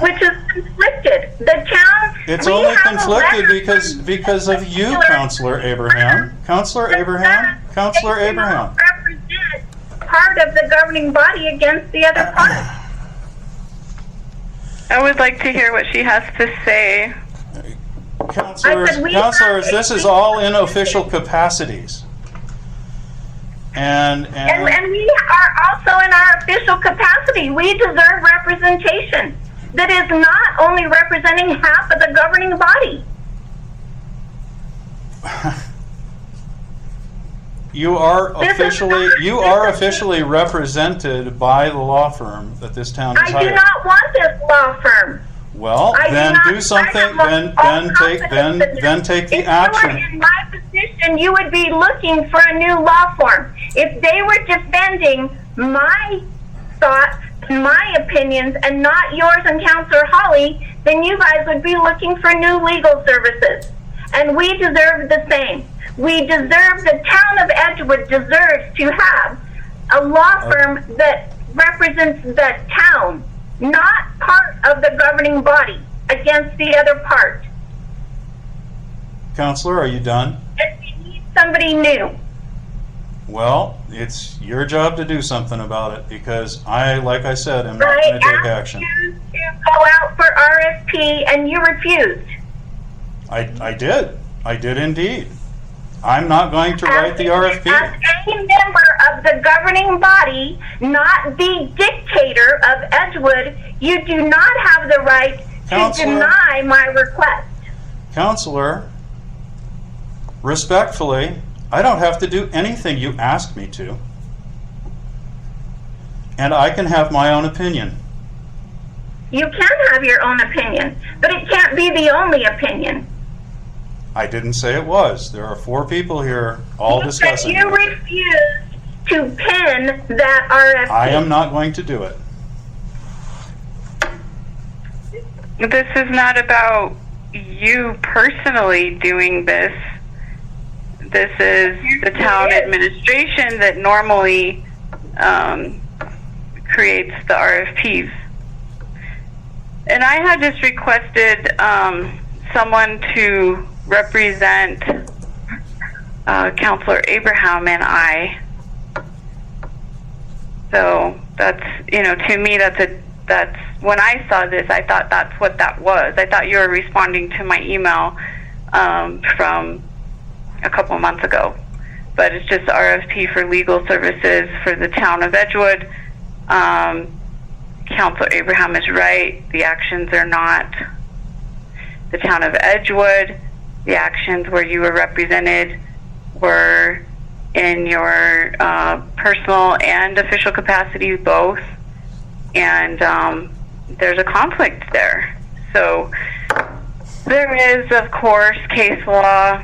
Which is conflicted. The town... It's only conflicted because of you, Councilor Abraham. Councilor Abraham. Represent part of the governing body against the other party. I would like to hear what she has to say. Councilors, this is all in official capacities. And we are also in our official capacity. We deserve representation that is not only representing half of the governing body. You are officially represented by the law firm that this town has hired. I do not want this law firm. Well, then do something. Then take the action. If you were in my position, you would be looking for a new law firm. If they were defending my thoughts, my opinions, and not yours and Councilor Hawley, then you guys would be looking for new legal services. And we deserve the same. The town of Edgewood deserves to have a law firm that represents the town, not part of the governing body, against the other part. Counselor, are you done? And we need somebody new. Well, it's your job to do something about it, because like I said, I'm not going to take action. I asked you to go out for RFP and you refused. I did indeed. I'm not going to write the RFP. As a member of the governing body, not the dictator of Edgewood, you do not have the right to deny my request. Counselor, respectfully, I don't have to do anything you ask me to. And I can have my own opinion. You can have your own opinion, but it can't be the only opinion. I didn't say it was. There are 4 people here all discussing it. You refused to pen that RFP. I am not going to do it. this is not about you personally doing this. This is the town administration that normally creates the RFPs. And I had just requested someone to represent Counselor Abraham and I. So that's, to me, that's when I saw this, I thought that's what that was. I thought you were responding to my email from a couple months ago. But it's just RFP for legal services for the town of Edgewood. Counselor Abraham is right. The actions are not the town of Edgewood. The actions where you were represented were in your personal and official capacities both. And there's a conflict there. So there is, of course, case law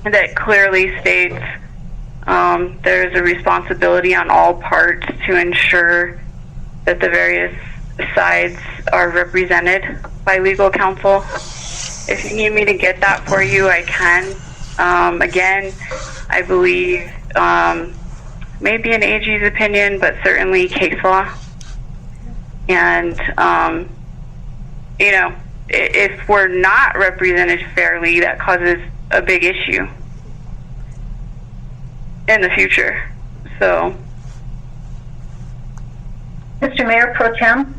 that clearly states there's a responsibility on all parts to ensure that the various sides are represented by legal counsel. If you need me to get that for you, I can. Again, I believe maybe an AG's opinion, but certainly case law. And, if we're not represented fairly, that causes a big issue in the future. So, Mr. Mayor Pro Tem,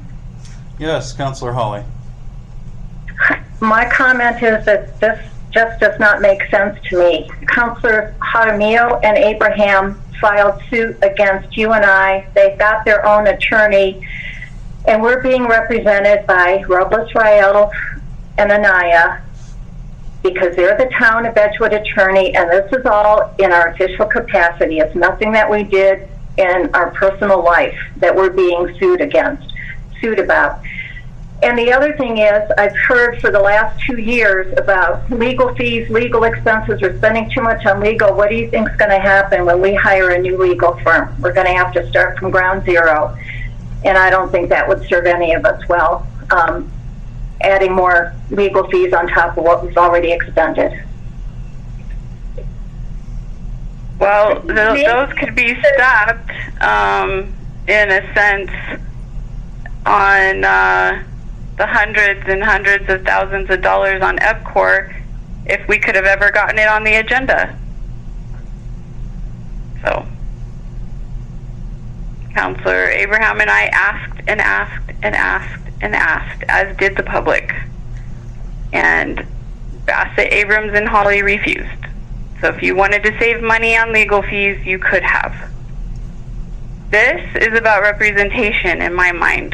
Yes, Councilor Hawley. my comment is that this just does not make sense to me. Councilor Jaramillo and Abraham filed suit against you and I. They've got their own attorney, and we're being represented by Robles Rael and Anaya because they're the town of Edgewood attorney, and this is all in our official capacity. It's nothing that we did in our personal life that we're being sued about. And the other thing is, I've heard for the last 2 years about legal fees, legal expenses. We're spending too much on legal. What do you think is going to happen when we hire a new legal firm? We're going to have to start from ground zero. And I don't think that would serve any of us well, adding more legal fees on top of what we've already expended. well, those could be stopped in a sense on the hundreds and hundreds of thousands of dollars on EPCOR if we could have ever gotten it on the agenda. So, Counselor Abraham and I asked and asked and asked and asked, as did the public. And Bassett, Abrams, and Hawley refused. So if you wanted to save money on legal fees, you could have. This is about representation in my mind.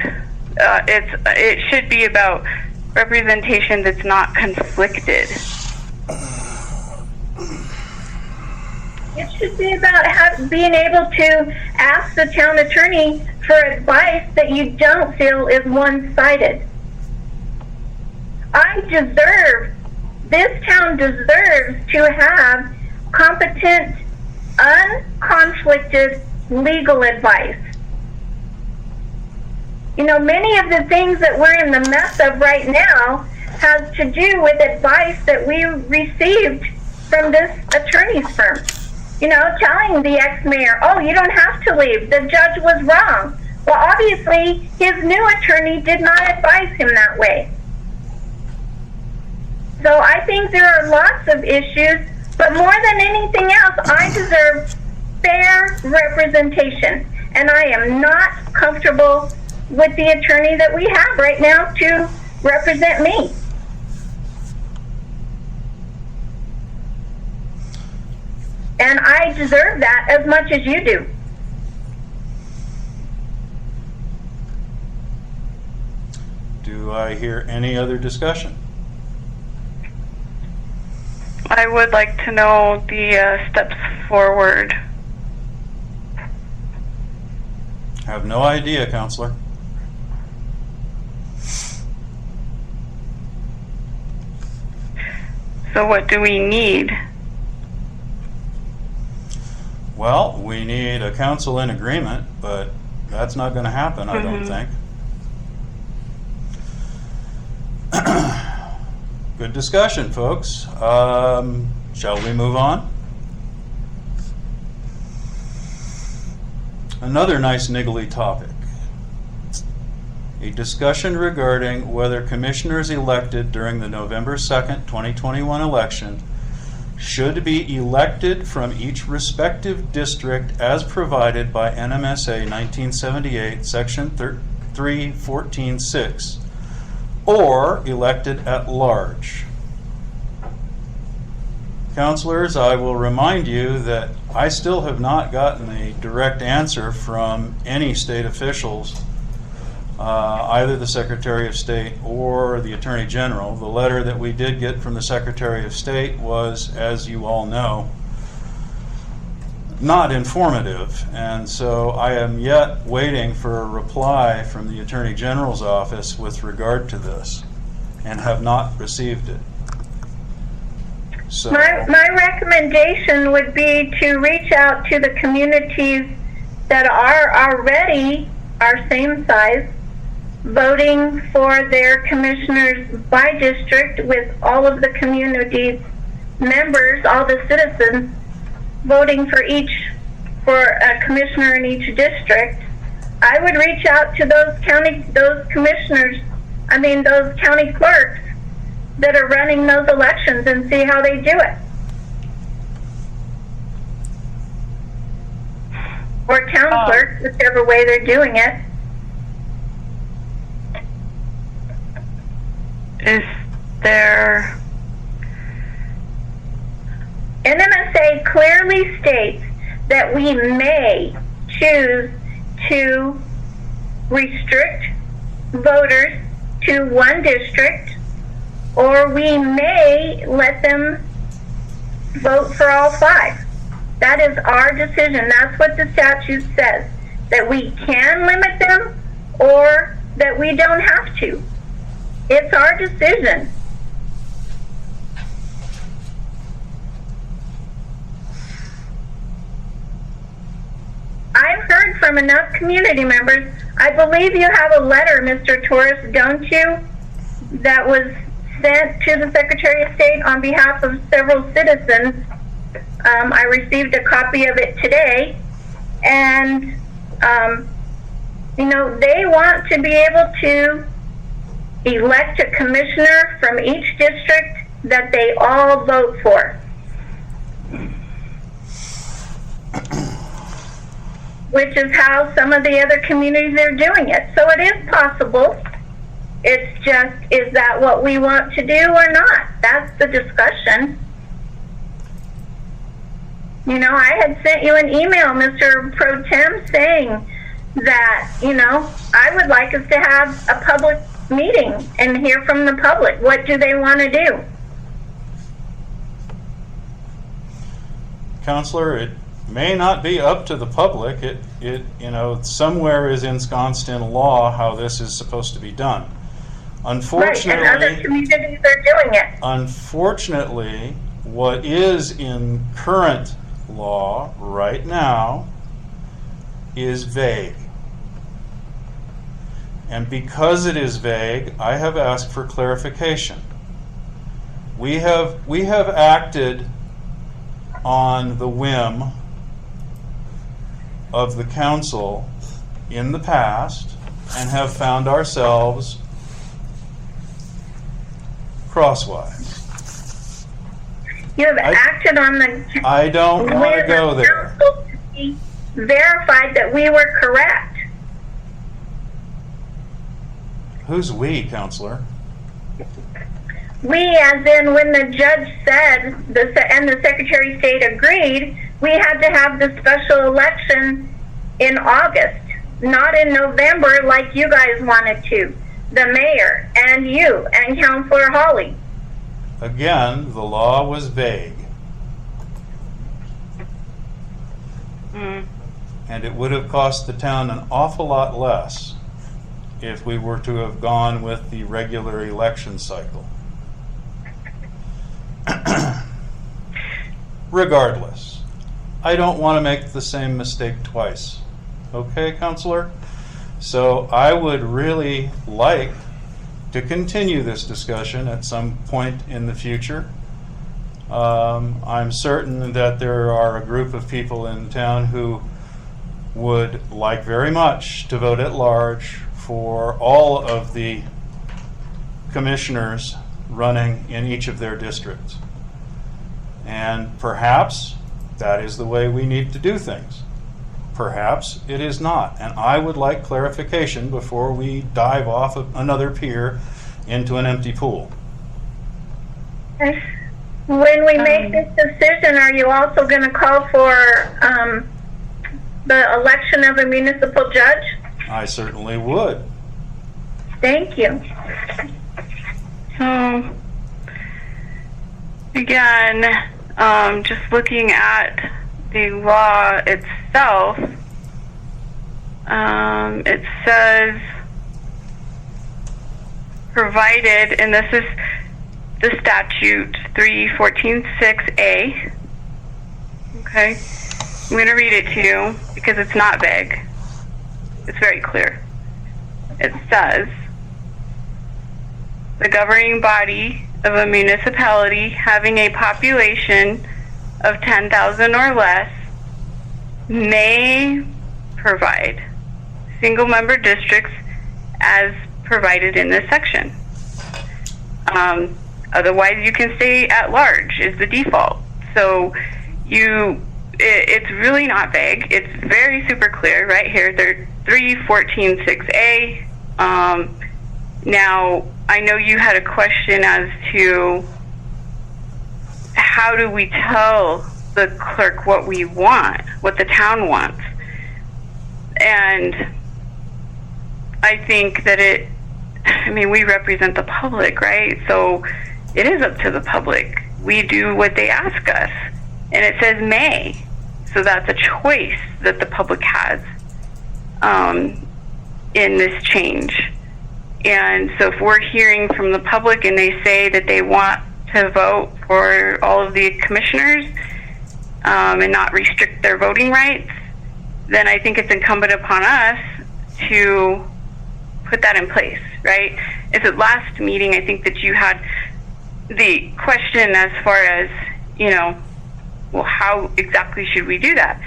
It should be about representation that's not conflicted. It should be about being able to ask the town attorney for advice that you don't feel is one-sided. This town deserves to have competent, unconflicted legal advice. You know, many of the things that we're in the mess of right now has to do with advice that we received from this attorney's firm. You know, telling the ex-mayor, oh, you don't have to leave, the judge was wrong. Well, obviously, his new attorney did not advise him that way. So I think there are lots of issues, but more than anything else, I deserve fair representation. And I am not comfortable with the attorney that we have right now to represent me. And I deserve that as much as you do. Do I hear any other discussion? I would like to know the steps forward. I have no idea, Counselor. So what do we need? Well, we need a council in agreement, but that's not going to happen, I don't think. Good discussion, folks. Shall we move on? Another nice niggly topic. A discussion regarding whether commissioners elected during the November 2nd, 2021 election should be elected from each respective district as provided by NMSA 1978, Section 314.6, or elected at large. Counselors, I will remind you that I still have not gotten a direct answer from any state officials, either the Secretary of State or the Attorney General. The letter that we did get from the Secretary of State was, as you all know, not informative, and so I am yet waiting for a reply from the Attorney General's office with regard to this, and have not received it. So, My recommendation would be to reach out to the communities that are already our same size, voting for their commissioners by district, with all of the community's members, all the citizens, voting for a commissioner in each district. I would reach out to those county clerks that are running those elections and see how they do it. Or town clerks, whichever way they're doing it. Is there... NMSA clearly states that we may choose to restrict voters to one district, or we may let them vote for all 5. That is our decision. That's what the statute says, that we can limit them or that we don't have to. It's our decision. I've heard from enough community members. I believe you have a letter, Mr. Torres, don't you, that was sent to the Secretary of State on behalf of several citizens. I received a copy of it today, and they want to be able to elect a commissioner from each district that they all vote for, which is how some of the other communities are doing it. So it is possible. It's just, is that what we want to do or not? That's the discussion. I had sent you an email, Mr. Pro Tem, saying that, I would like us to have a public meeting and hear from the public. What do they want to do? Counselor, it may not be up to the public. It somewhere is ensconced in law how this is supposed to be done. Unfortunately, right, and other communities are doing it. Unfortunately, what is in current law right now is vague. And because it is vague, I have asked for clarification. We have acted on the whim of the council in the past and have found ourselves crosswise. You have acted on the... I don't want to go there. Verified that we were correct. Who's we, Counselor? We, as in when the judge said, and the Secretary of State agreed, we had to have the special election in August, not in November like you guys wanted to. The mayor, and you, and Counselor Hawley. Again, the law was vague. And it would have cost the town an awful lot less if we were to have gone with the regular election cycle. Regardless, I don't want to make the same mistake twice. Okay, Counselor? So I would really like to continue this discussion at some point in the future. I'm certain that there are a group of people in town who would like very much to vote at large for all of the commissioners running in each of their districts. And perhaps that is the way we need to do things. Perhaps it is not. And I would like clarification before we dive off of another pier into an empty pool. When we make this decision, are you also going to call for the election of a municipal judge? I certainly would. Thank you. So, again, just looking at the law itself, it says, provided, and this is the statute 314(6)(a). Okay, I'm going to read it to you because it's not vague. It's very clear. It says, the governing body of a municipality having a population of 10,000 or less may provide single-member districts as provided in this section. Otherwise, you can stay at large is the default. So it's really not vague. It's very super clear right here. They're 314(6)(a). Now, I know you had a question as to how do we tell the clerk what we want, what the town wants. And I think that we represent the public, right? So it is up to the public. We do what they ask us. And it says may. So that's a choice that the public has in this change. And so if we're hearing from the public and they say that they want to vote for all of the commissioners and not restrict their voting rights, then I think it's incumbent upon us to put that in place, right? At the last meeting, I think that you had the question as far as, well, how exactly should we do that?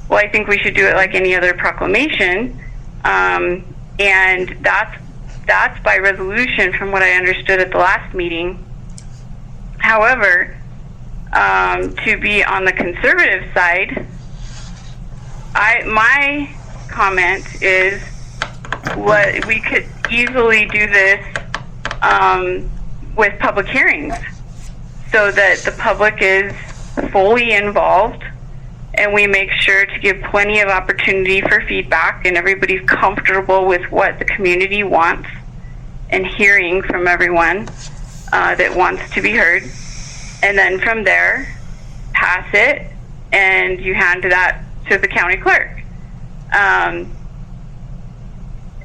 Well, I think we should do it like any other proclamation, and that's by resolution from what I understood at the last meeting. However, to be on the conservative side, my comment is what we could easily do this with public hearings so that the public is fully involved and we make sure to give plenty of opportunity for feedback and everybody's comfortable with what the community wants and hearing from everyone that wants to be heard. And then from there, pass it and you hand that to the county clerk.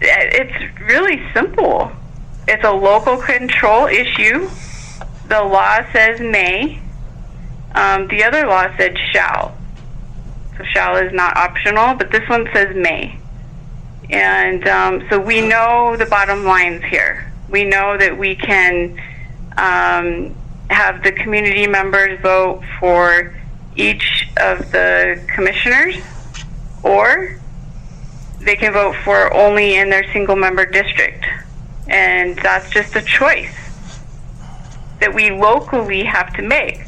It's really simple. It's a local control issue. The law says may. The other law said shall. So shall is not optional, but this one says may. And so we know the bottom lines here. We know that we can have the community members vote for each of the commissioners, or they can vote for only in their single member district. And that's just a choice that we locally have to make.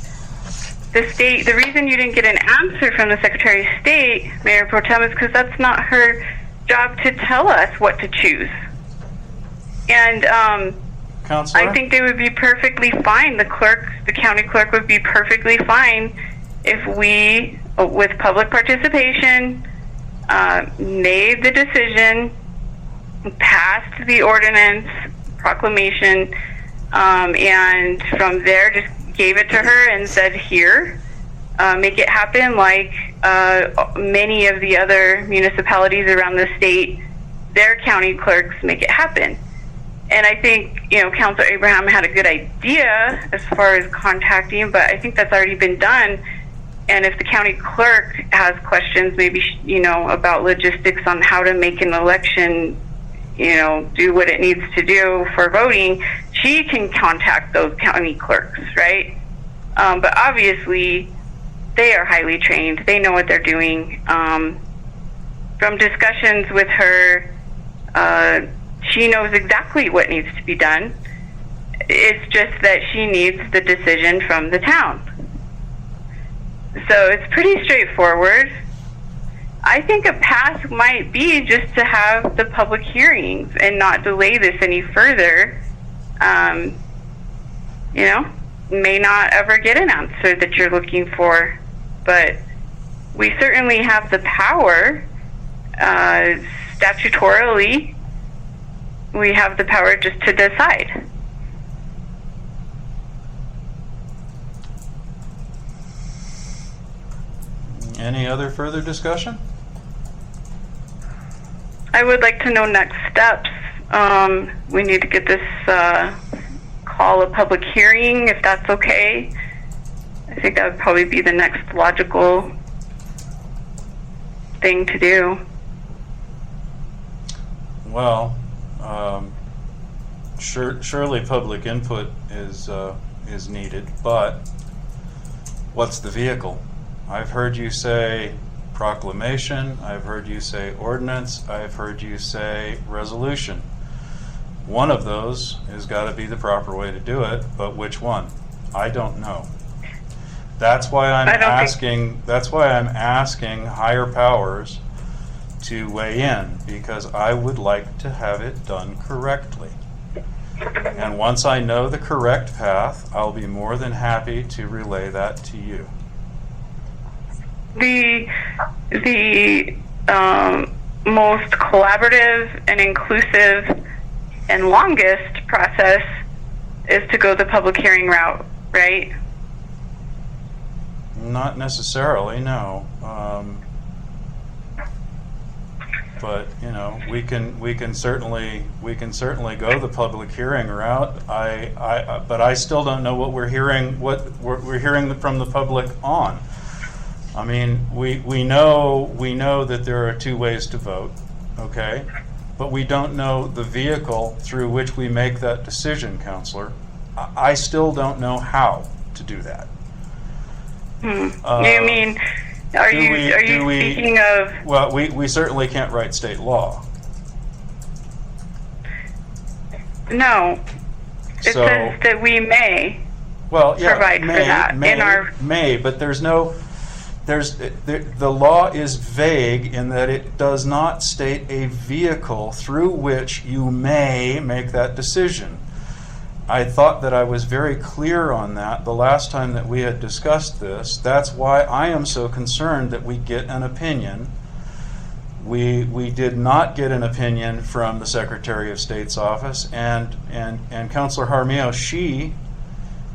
The state, the reason you didn't get an answer from the Secretary of State, Mayor Pro Tem, is because that's not her job to tell us what to choose. And Counselor? I think they would be perfectly fine. The county clerk would be perfectly fine if we, with public participation, made the decision, passed the ordinance, proclamation, and from there just gave it to her and said, here, make it happen like many of the other municipalities around the state, their county clerks make it happen. And I think, Councilor Abraham had a good idea as far as contacting, but I think that's already been done. And if the county clerk has questions, maybe, about logistics on how to make an election, do what it needs to do for voting, she can contact those county clerks, right? But obviously, they are highly trained. They know what they're doing. From discussions with her, she knows exactly what needs to be done. It's just that she needs the decision from the town. So it's pretty straightforward. I think a path might be just to have the public hearings and not delay this any further. May not ever get an answer that you're looking for, but we certainly have the power, statutorily, we have the power just to decide. Any other further discussion? I would like to know next steps. We need to get this, call a public hearing, if that's okay. I think that would probably be the next logical thing to do. Well, surely public input is needed, but what's the vehicle? I've heard you say proclamation, I've heard you say ordinance, I've heard you say resolution. One of those has got to be the proper way to do it, but which one? I don't know. That's why I'm asking higher powers to weigh in, because I would like to have it done correctly. And once I know the correct path, I'll be more than happy to relay that to you. The most collaborative and inclusive and longest process is to go the public hearing route, right? Not necessarily, no. But we can certainly go the public hearing route. But I still don't know what we're hearing from the public on. I mean, we know that there are two ways to vote, okay? But we don't know the vehicle through which we make that decision, Counselor. I still don't know how to do that. You mean, are you speaking of? Well, we certainly can't write state law. No, it So- says that we may. Well, yeah, Provide for that in our. may, but the law is vague in that it does not state a vehicle through which you may make that decision. I thought that I was very clear on that the last time that we had discussed this. That's why I am so concerned that we get an opinion. We did not get an opinion from the Secretary of State's office, and Councilor Jaramillo, she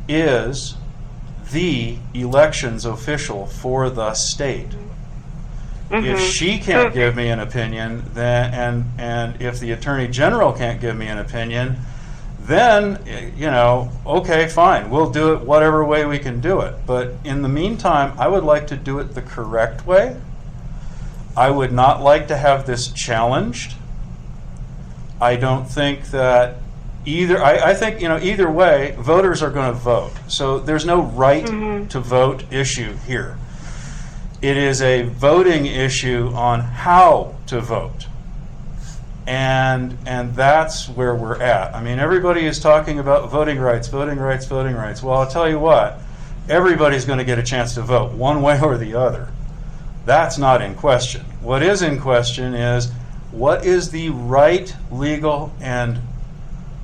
is the elections official for the state. If she can't give me an opinion, then and if the Attorney General can't give me an opinion, then okay, fine, we'll do it whatever way we can do it. But in the meantime, I would like to do it the correct way. I would not like to have this challenged. I don't think that I think either way, voters are going to vote. So there's no right to vote issue here. It is a voting issue on how to vote. And that's where we're at. I mean, everybody is talking about voting rights, voting rights, voting rights. Well, I'll tell you what, everybody's going to get a chance to vote one way or the other. That's not in question. What is in question is what is the right, legal, and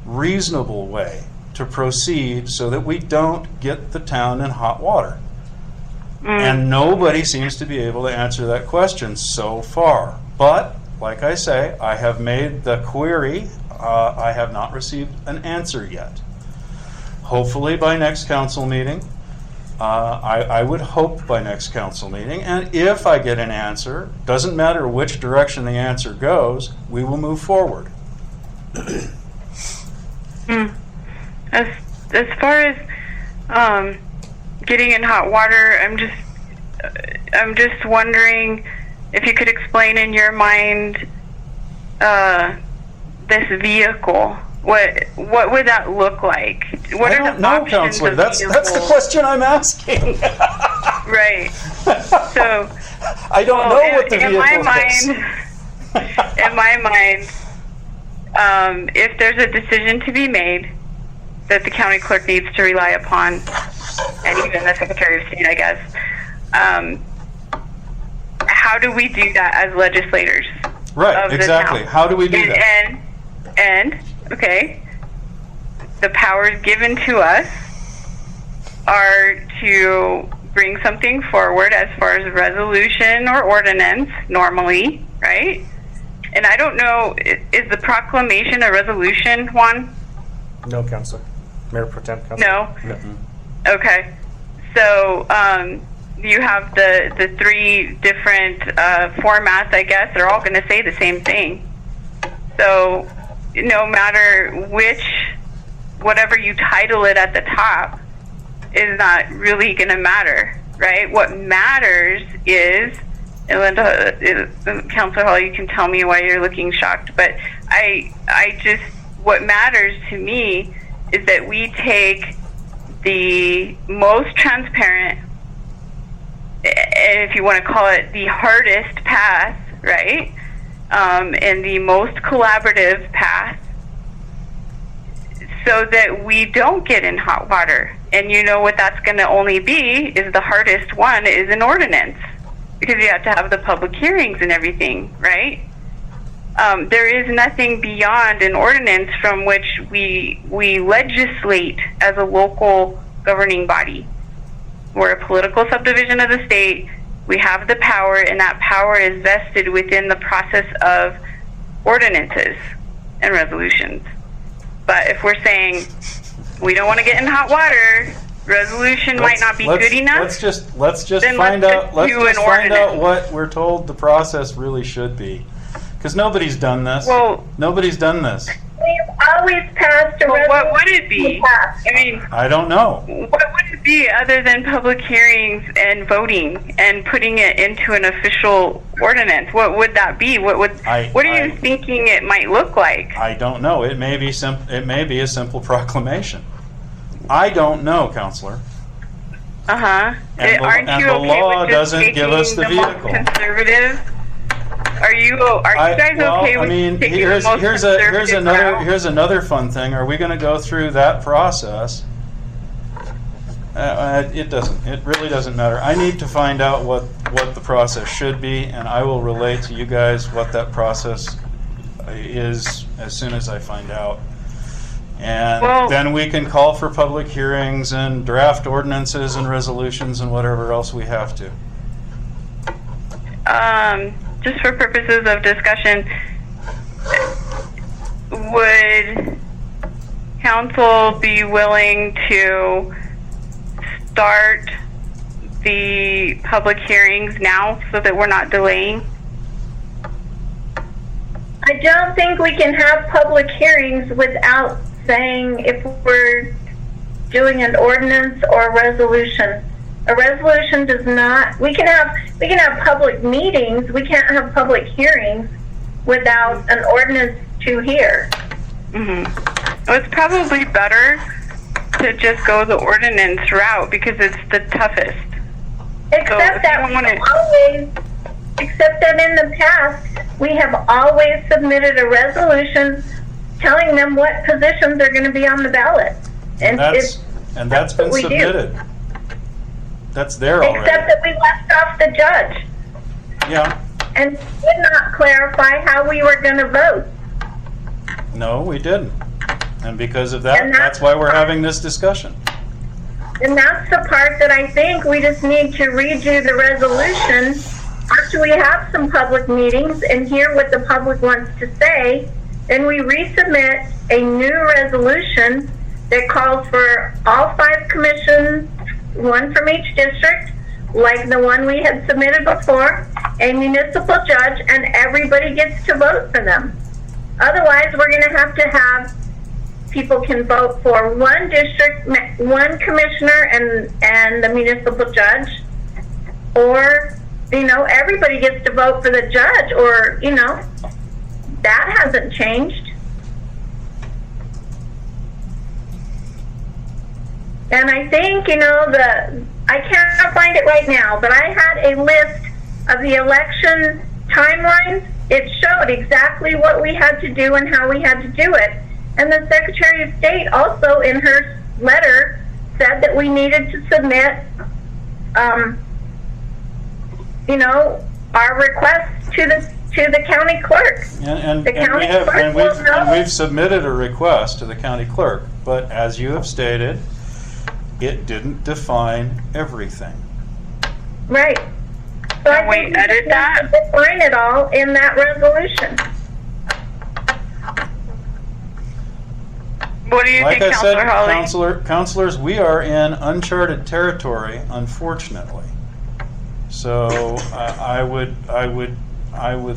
reasonable way to proceed so that we don't get the town in hot water. And nobody seems to be able to answer that question so far. But, like I say, I have made the query. I have not received an answer yet. Hopefully by next council meeting. I would hope by next council meeting. And if I get an answer, doesn't matter which direction the answer goes, we will move forward. As far as getting in hot water, I'm just wondering if you could explain in your mind this vehicle? What would that look like? What I are don't the know, options Counselor. of That's the vehicles? question I'm asking. Right. So I don't know what the in vehicle my is. mind, in my mind, if there's a decision to be made that the county clerk needs to rely upon, and even the Secretary of State, I guess, how do we do that as legislators? Right, of the exactly. town? How do we do that? And okay, the powers given to us are to bring something forward as far as a resolution or ordinance normally, right? And I don't know, is the proclamation a resolution, Juan? No, Counselor. Mayor Pro Tem Counselor. No? Okay. So you have the three different formats, I guess. They're all going to say the same thing. So no matter whatever you title it at the top is not really going to matter, right? What matters is, and Linda, Counselor Hall, you can tell me why you're looking shocked, but what matters to me is that we take the most transparent, if you want to call it the hardest path, right? And the most collaborative path, so that we don't get in hot water. And you know what that's going to only be is the hardest one is an ordinance, because you have to have the public hearings and everything, right? There is nothing beyond an ordinance from which we legislate as a local governing body. We're a political subdivision of the state. We have the power, and that power is vested within the process of ordinances and resolutions. But if we're saying we don't want to get in hot water, resolution might not be good enough. Let's just then find let's out. Let's do just an find out ordinance. what we're told the process really should be, because nobody's done this. Well, Nobody's done this. We've always passed a resolution. what would it be? I mean, I don't know. what would it be other than public hearings and voting and putting it into an official ordinance? What would that be? What are you thinking it might look like? I don't know. It may be It may be a simple proclamation. I don't know, Counselor. And And aren't you the okay law with just doesn't give us taking the most vehicle. conservative? Are you guys okay with taking the most conservative route? Here's another fun thing. Are we going to go through that process? It doesn't. It really doesn't matter. I need to find out what the process should be, and I will relay to you guys what that process is as soon as I find out. And then we can call for public hearings and draft ordinances and resolutions and whatever else we have to. Just for purposes of discussion, would council be willing to start the public hearings now so that we're not delaying? I don't think we can have public hearings without saying if we're doing an ordinance or a resolution. A resolution does not, we can have public meetings, we can't have public hearings without an ordinance to hear. Well, it's probably better to just go the ordinance route because it's the toughest. Except that in the past, we have always submitted a resolution telling them what positions are going to be on the ballot. And that's been what we do. submitted. That's there already. Except that we left off the judge Yeah. and did not clarify how we were going to vote. No, we didn't. And because of that, And that's why we're having this discussion. And that's the part that I think we just need to redo the resolution after we have some public meetings and hear what the public wants to say. Then we resubmit a new resolution that calls for all 5 commissions, 1 from each district, like the one we had submitted before, a municipal judge, and everybody gets to vote for them. Otherwise, we're going to have people can vote for 1 district, 1 commissioner, and the municipal judge, or, everybody gets to vote for the judge, or, that hasn't changed. And I think, I can't find it right now, but I had a list of the election timelines. It showed exactly what we had to do and how we had to do it. And the Secretary of State also in her letter said that we needed to submit, our requests to the county clerk. And The county clerk will know. we've submitted a request to the county clerk, but as you have stated, it didn't define everything. Right. So Can we think edit just need that? to define it all in that resolution. What do you Like think, I said, Counselor Holly? counselors, we are in uncharted territory, unfortunately. So I would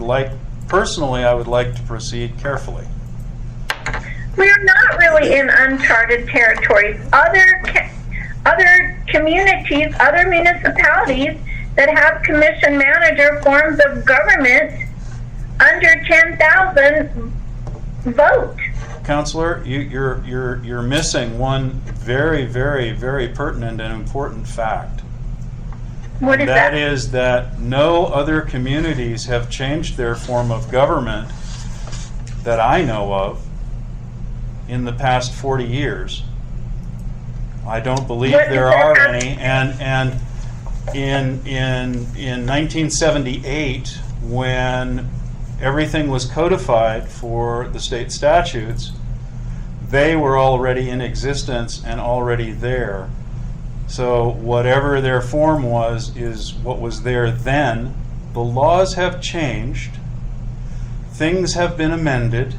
like, personally, I would like to proceed carefully. We are not really in uncharted territories. Other communities, other municipalities that have commission manager forms of government under 10,000 vote. Counselor, you're missing one very, very, very pertinent and important fact. What is That that? is that no other communities have changed their form of government that I know of in the past 40 years. I don't believe What there does that are have- any. And in 1978, when everything was codified for the state statutes, they were already in existence and already there. So whatever their form was is what was there then. The laws have changed. Things have been amended.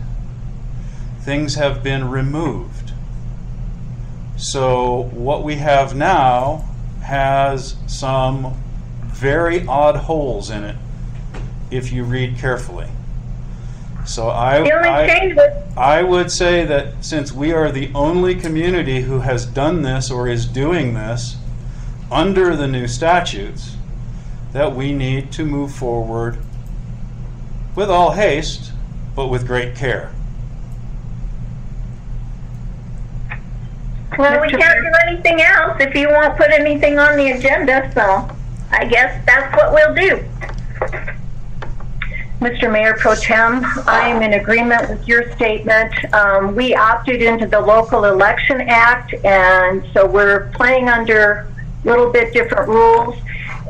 Things have been removed. So what we have now has some very odd holes in it if you read carefully. So The only change was I would say that since we are the only community who has done this or is doing this under the new statutes, that we need to move forward with all haste, but with great care. well, we can't do anything else if you won't put anything on the agenda, so I guess that's what we'll do. Mr. Mayor Pro Tem, I am in agreement with your statement. We opted into the Local Election Act, and so we're playing under a little bit different rules.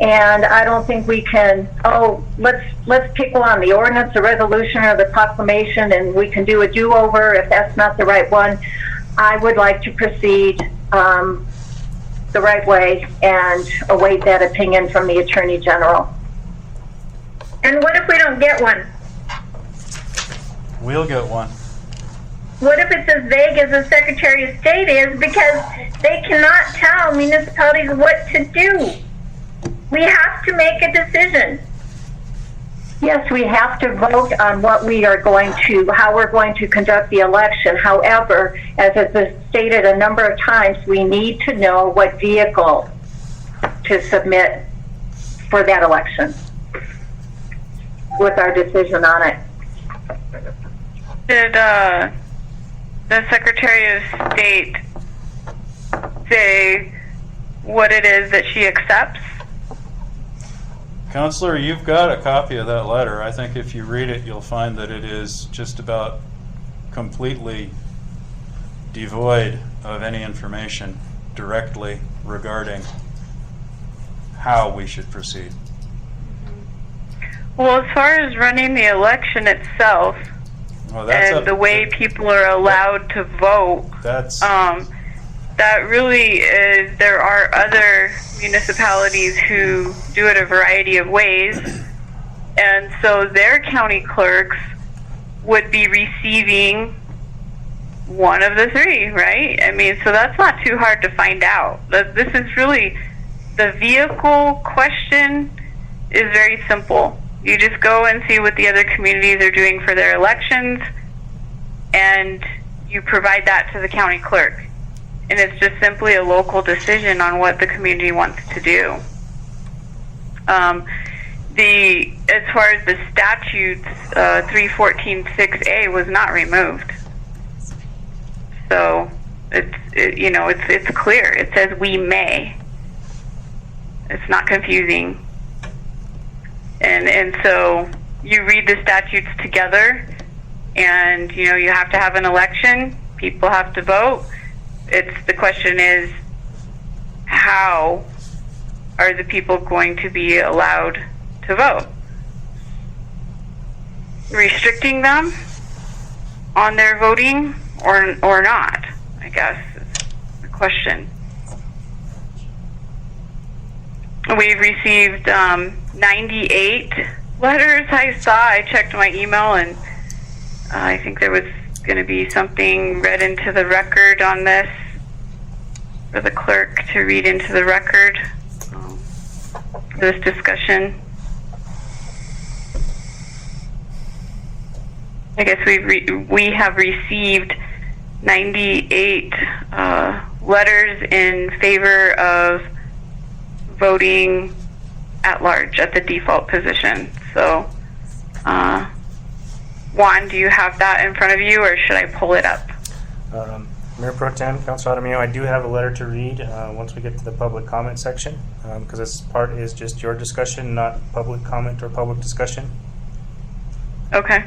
And I don't think we can, let's pick one, the ordinance, the resolution, or the proclamation, and we can do a do-over if that's not the right one. I would like to proceed the right way and await that opinion from the Attorney General. And what if we don't get one? We'll get one. What if it's as vague as the Secretary of State is, because they cannot tell municipalities what to do? We have to make a decision. Yes, we have to vote on what we are going to, how we're going to conduct the election. However, as has been stated a number of times, we need to know what vehicle to submit for that election with our decision on it. Did the Secretary of State say what it is that she accepts? Counselor, you've got a copy of that letter. I think if you read it, you'll find that it is just about completely devoid of any information directly regarding how we should proceed. Well, as far as running the election itself Well, and the way people are allowed to vote, that's that really is, there are other municipalities who do it a variety of ways, and so their county clerks would be receiving one of the three, right? I mean, so that's not too hard to find out. This is really, the vehicle question is very simple. You just go and see what the other communities are doing for their elections, and you provide that to the county clerk. And it's just simply a local decision on what the community wants to do. As far as the statutes, 314.6A was not removed. So It's clear. It says we may. It's not confusing. And so you read the statutes together, and you have to have an election. People have to vote. The question is, how are the people going to be allowed to vote? Restricting them on their voting or not, I guess is the question. We've received 98 letters. I checked my email, and I think there was going to be something read into the record on this for the clerk to read into the record for this discussion. I guess we have received 98 letters in favor of voting at large at the default position. So, Juan, do you have that in front of you, or should I pull it up? Mayor Pro Tem, Councilor Adamio, I do have a letter to read once we get to the public comment section, because this part is just your discussion, not public comment or public discussion. Okay.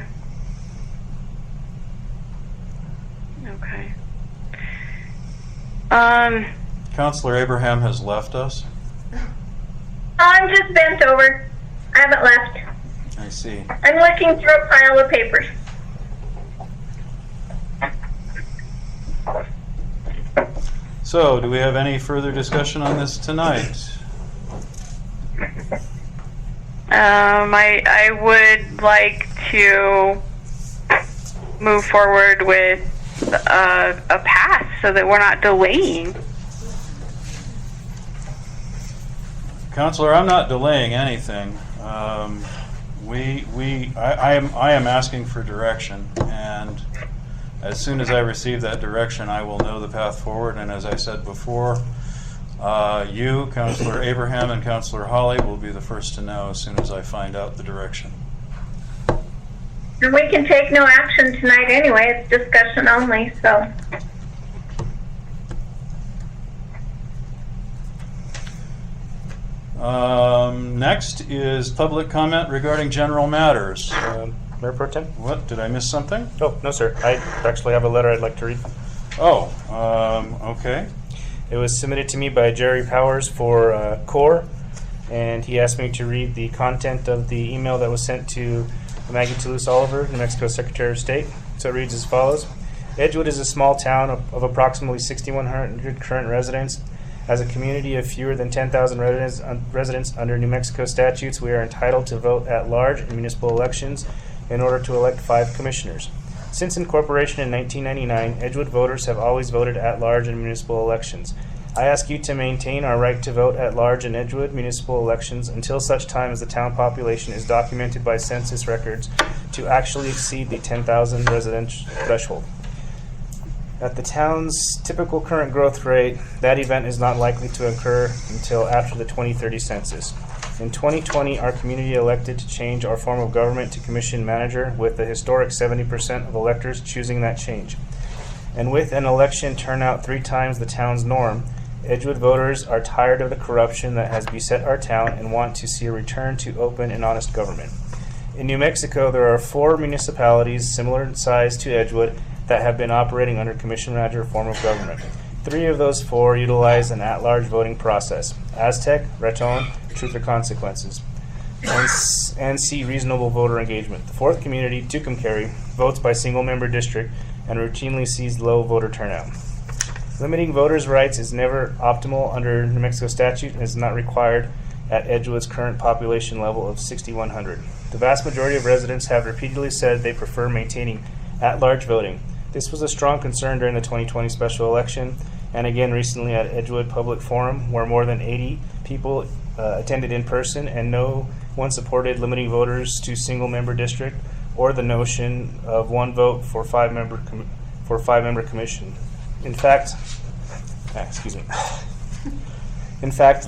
Okay. Councilor Abraham has left us. I'm just bent over. I haven't left. I see. I'm looking through a pile of papers. So, do we have any further discussion on this tonight? I would like to move forward with a pass so that we're not delaying. Counselor, I'm not delaying anything. I am asking for direction, and as soon as I receive that direction, I will know the path forward. And as I said before, you, Councilor Abraham, and Councilor Holly will be the first to know as soon as I find out the direction. And we can take no action tonight anyway. It's discussion only, so. Next is public comment regarding general matters. Mayor Pro Tem? What, did I miss something? Oh, no, sir. I actually have a letter I'd like to read. Oh, okay. It was submitted to me by Jerry Powers for CORE, and he asked me to read the content of the email that was sent to Maggie Toulouse-Oliver, New Mexico Secretary of State. So it reads as follows. Edgewood is a small town of approximately 6,100 current residents. As a community of fewer than 10,000 residents under New Mexico statutes, we are entitled to vote at large in municipal elections in order to elect 5 commissioners. Since incorporation in 1999, Edgewood voters have always voted at large in municipal elections. I ask you to maintain our right to vote at large in Edgewood municipal elections until such time as the town population is documented by census records to actually exceed the 10,000 resident threshold. At the town's typical current growth rate, that event is not likely to occur until after the 2030 census. In 2020, our community elected to change our form of government to commission manager, with a historic 70% of electors choosing that change. And with an election turnout 3 times the town's norm, Edgewood voters are tired of the corruption that has beset our town and want to see a return to open and honest government. In New Mexico, there are 4 municipalities similar in size to Edgewood that have been operating under commission manager form of government. 3 of those 4 utilize an at-large voting process: Aztec, Raton, Truth or Consequences, and see reasonable voter engagement. The 4th community, Tucumcari, votes by single-member district and routinely sees low voter turnout. Limiting voters' rights is never optimal under New Mexico statute and is not required at Edgewood's current population level of 6,100. The vast majority of residents have repeatedly said they prefer maintaining at-large voting. This was a strong concern during the 2020 special election, and again recently at Edgewood Public Forum, where more than 80 people attended in person, and no one supported limiting voters to single-member district or the notion of 1 vote for 5-member commission. In fact,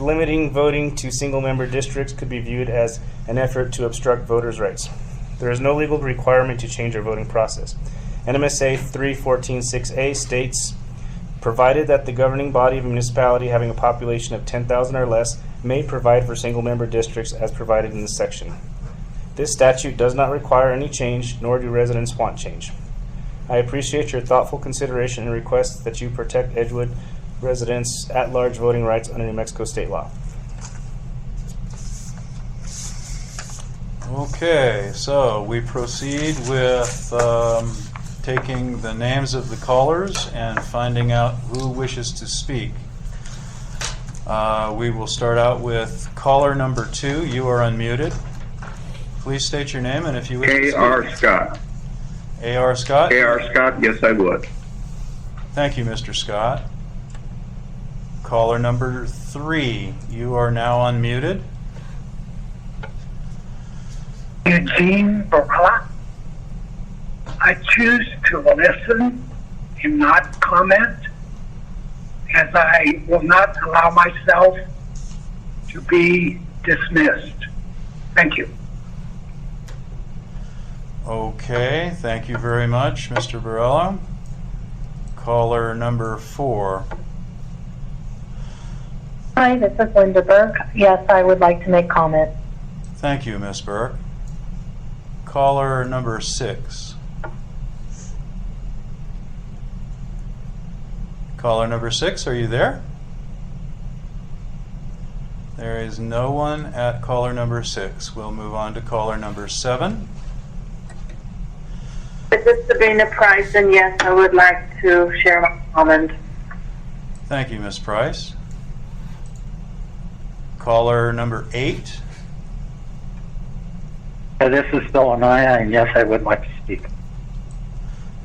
limiting voting to single-member districts could be viewed as an effort to obstruct voters' rights. There is no legal requirement to change our voting process. NMSA 314.6a states, provided that the governing body of a municipality having a population of 10,000 or less may provide for single-member districts as provided in this section. This statute does not require any change, nor do residents want change. I appreciate your thoughtful consideration and request that you protect Edgewood residents' at-large voting rights under New Mexico state law. Okay, so we proceed with taking the names of the callers and finding out who wishes to speak. We will start out with caller number 2. You are unmuted. Please state your name and if you wish to speak. A.R. Scott. A.R. Scott? A.R. Scott, yes, I would. Thank you, Mr. Scott. Caller number 3. You are now unmuted. Eugene Barella. I choose to listen and not comment, as I will not allow myself to be dismissed. Thank you. Okay, thank you very much, Mr. Barella. Caller number 4. Hi, this is Linda Burke. Yes, I would like to make comment. Thank you, Ms. Burke. Caller number 6. Caller number 6, are you there? There is no one at caller number 6. We'll move on to caller number 7. This is Sabrina Price, and yes, I would like to share my comment. Thank you, Ms. Price. Caller number 8. This is Phil Anaya, and yes, I would like to speak.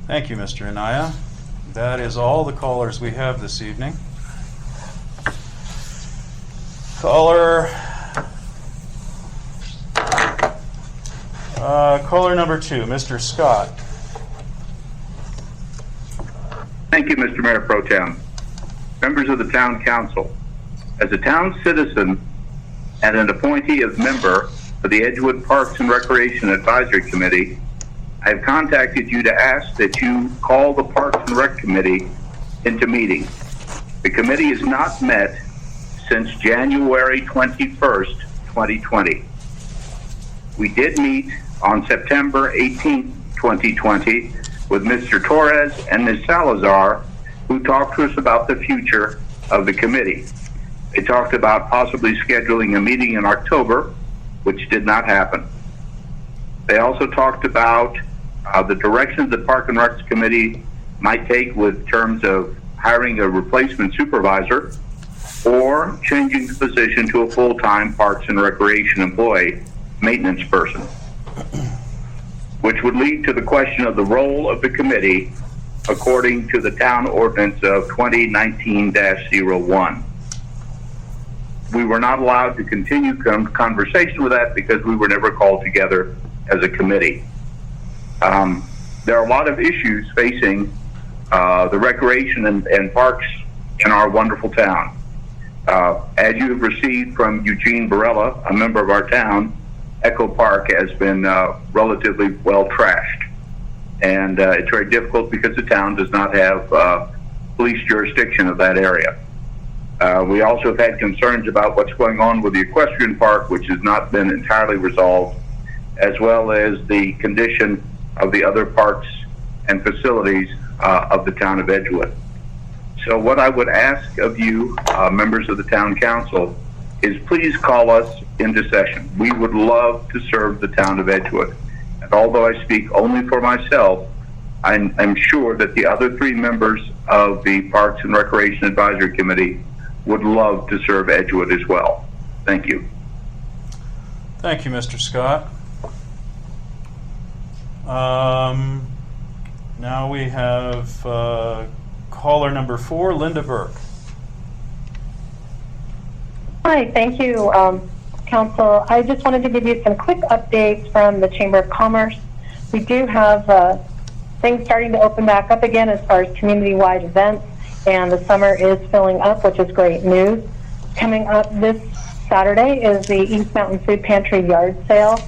Thank you, Mr. Anaya. That is all the callers we have this evening. Caller number 2, Mr. Scott. Thank you, Mr. Mayor Pro Tem. Members of the Town Council, as a town citizen and an appointee of member of the Edgewood Parks and Recreation Advisory Committee, I have contacted you to ask that you call the Parks and Rec Committee into meeting. The committee has not met since January 21st, 2020. We did meet on September 18th, 2020 with Mr. Torres and Ms. Salazar, who talked to us about the future of the committee. They talked about possibly scheduling a meeting in October, which did not happen. They also talked about the directions the Park and Rec Committee might take with terms of hiring a replacement supervisor or changing the position to a full-time Parks and Recreation employee, maintenance person, which would lead to the question of the role of the committee according to the town ordinance of 2019-01. We were not allowed to continue conversation with that because we were never called together as a committee. There are a lot of issues facing the recreation and parks in our wonderful town. As you have received from Eugene Barella, a member of our town, Echo Park has been relatively well trashed. And it's very difficult because the town does not have police jurisdiction of that area. We also have had concerns about what's going on with the equestrian park, which has not been entirely resolved, as well as the condition of the other parks and facilities of the town of Edgewood. So what I would ask of you, members of the town council, is please call us into session. We would love to serve the town of Edgewood. And although I speak only for myself, I'm sure that the other 3 members of the Parks and Recreation Advisory Committee would love to serve Edgewood as well. Thank you. Thank you, Mr. Scott. Now we have caller number 4, Linda Burke. Hi, thank you, Council. I just wanted to give you some quick updates from the Chamber of Commerce. We do have things starting to open back up again as far as community-wide events, and the summer is filling up, which is great news. Coming up this Saturday is the East Mountain Food Pantry yard sale.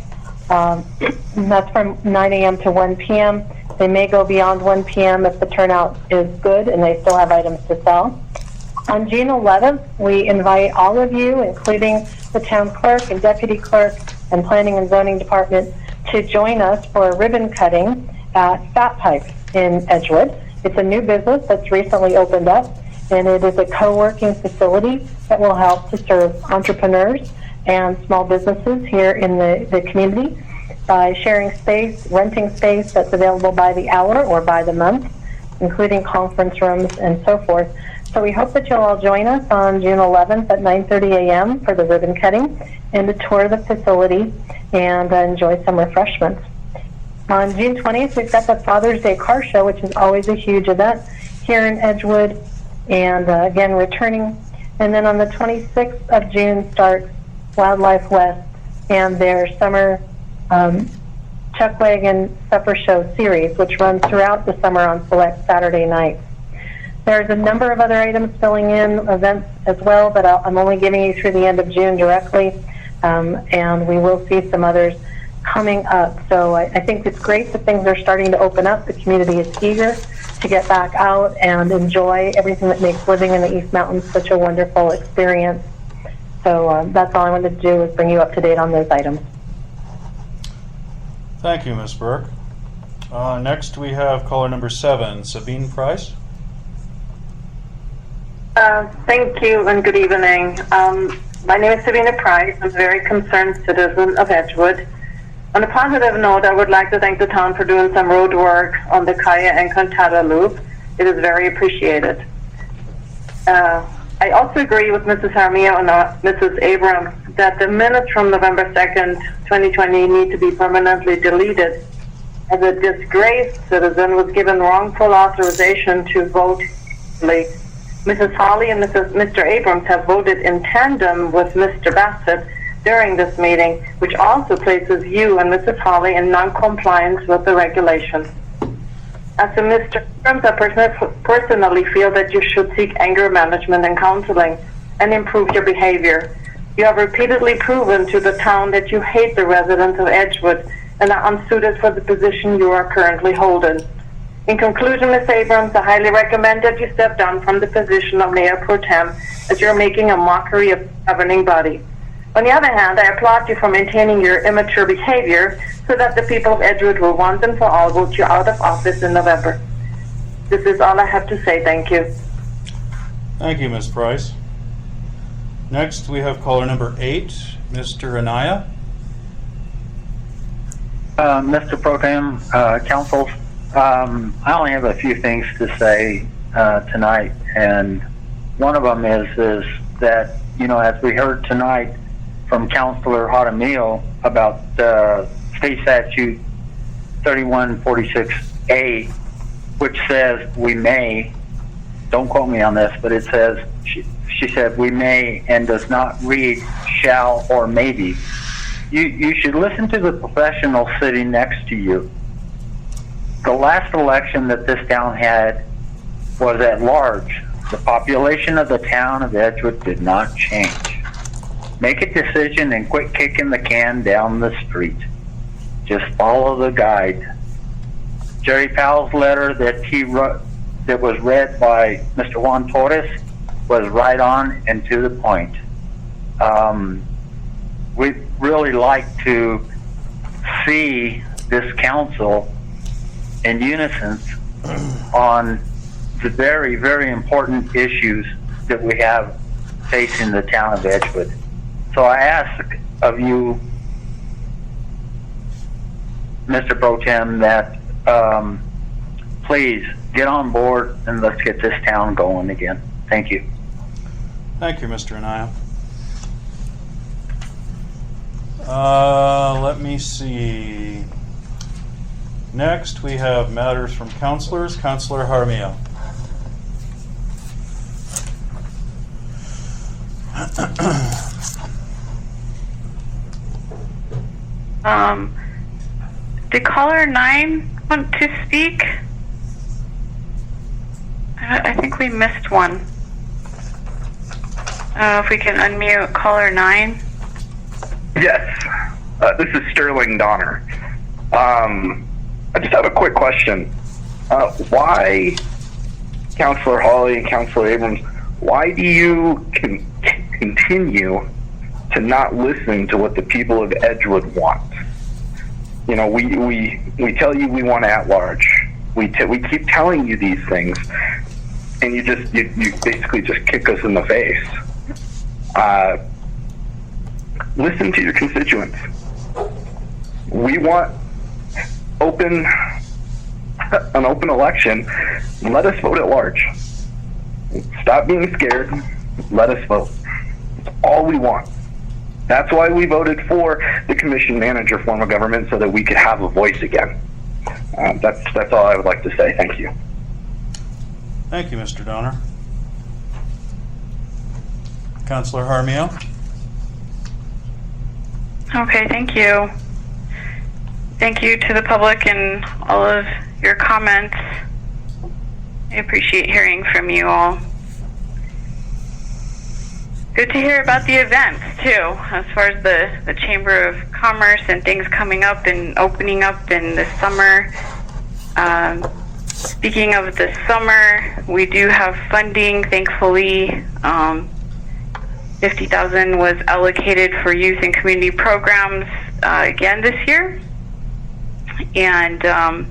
That's from 9 a.m. to 1 p.m. They may go beyond 1 p.m. if the turnout is good and they still have items to sell. On June 11th, we invite all of you, including the town clerk and deputy clerk and planning and zoning department, to join us for a ribbon cutting at Fat Pipe in Edgewood. It's a new business that's recently opened up, and it is a co-working facility that will help to serve entrepreneurs and small businesses here in the community by sharing space, renting space that's available by the hour or by the month, including conference rooms and so forth. So we hope that you'll all join us on June 11th at 9:30 a.m. for the ribbon cutting and a tour of the facility and enjoy some refreshments. On June 20th, we've got the Father's Day Car Show, which is always a huge event here in Edgewood, and again, returning. And then on the 26th of June starts Wildlife West and their summer Chuck Wagon Supper Show series, which runs throughout the summer on select Saturday nights. There's a number of other items filling in events as well, but I'm only giving you through the end of June directly, and we will see some others coming up. So I think it's great that things are starting to open up. The community is eager to get back out and enjoy everything that makes living in the East Mountains such a wonderful experience. So that's all I wanted to do, is bring you up to date on those items. Thank you, Ms. Burke. Next, we have caller number 7, Sabine Price. Thank you and good evening. My name is Sabina Price. I'm a very concerned citizen of Edgewood. On a positive note, I would like to thank the town for doing some road work on the Kaya and Cantata loop. It is very appreciated. I also agree with Mrs. Jaramillo and Mrs. Abrams that the minutes from November 2nd, 2020 need to be permanently deleted, as a disgraced citizen was given wrongful authorization to vote. Mrs. Hawley and Mr. Abrams have voted in tandem with Mr. Bassett during this meeting, which also places you and Mrs. Hawley in non-compliance with the regulations. As to Mr. Abrams, I personally feel that you should seek anger management and counseling and improve your behavior. You have repeatedly proven to the town that you hate the residents of Edgewood and are unsuited for the position you are currently holding. In conclusion, Ms. Abrams, I highly recommend that you step down from the position of Mayor Pro Tem, as you're making a mockery of the governing body. On the other hand, I applaud you for maintaining your immature behavior so that the people of Edgewood will once and for all vote you out of office in November. This is all I have to say. Thank you. Thank you, Ms. Price. Next, we have caller number 8, Mr. Anaya. Mr. Pro Tem, Council, I only have a few things to say tonight, and one of them is that, you know, as we heard tonight from Councilor Jaramillo about State Statute 3146A, which says we may, don't quote me on this, but it says, she said we may and does not read shall or maybe. You should listen to the professional sitting next to you. The last election that this town had was at large. The population of the town of Edgewood did not change. Make a decision and quit kicking the can down the street. Just follow the guide. Jerry Powell's letter that he wrote, that was read by Mr. Juan Torres, was right on and to the point. We'd really like to see this council in unison on the very, very important issues that we have facing the town of Edgewood. So I ask of you, Mr. Pro Tem, that please get on board and let's get this town going again. Thank you. Thank you, Mr. Anaya. Let me see. Next, we have matters from councilors. Councilor Jaramillo. Did caller 9 want to speak? I think we missed one. If we can unmute caller 9. Yes, this is Sterling Donner. I just have a quick question. Why, Councilor Hawley and Councilor Abrams, why do you continue to not listen to what the people of Edgewood want? You know, we tell you we want at-large. We keep telling you these things, and you basically just kick us in the face. Listen to your constituents. We want an open election. Let us vote at large. Stop being scared. Let us vote. That's all we want. That's why we voted for the commission manager form of government, so that we could have a voice again. That's all I would like to say. Thank you. Thank you, Mr. Donner. Councilor Jaramillo? Okay, thank you. Thank you to the public and all of your comments. I appreciate hearing from you all. Good to hear about the events, too, as far as the Chamber of Commerce and things coming up and opening up in the summer. Speaking of the summer, we do have funding, thankfully. $50,000 was allocated for youth and community programs again this year. And so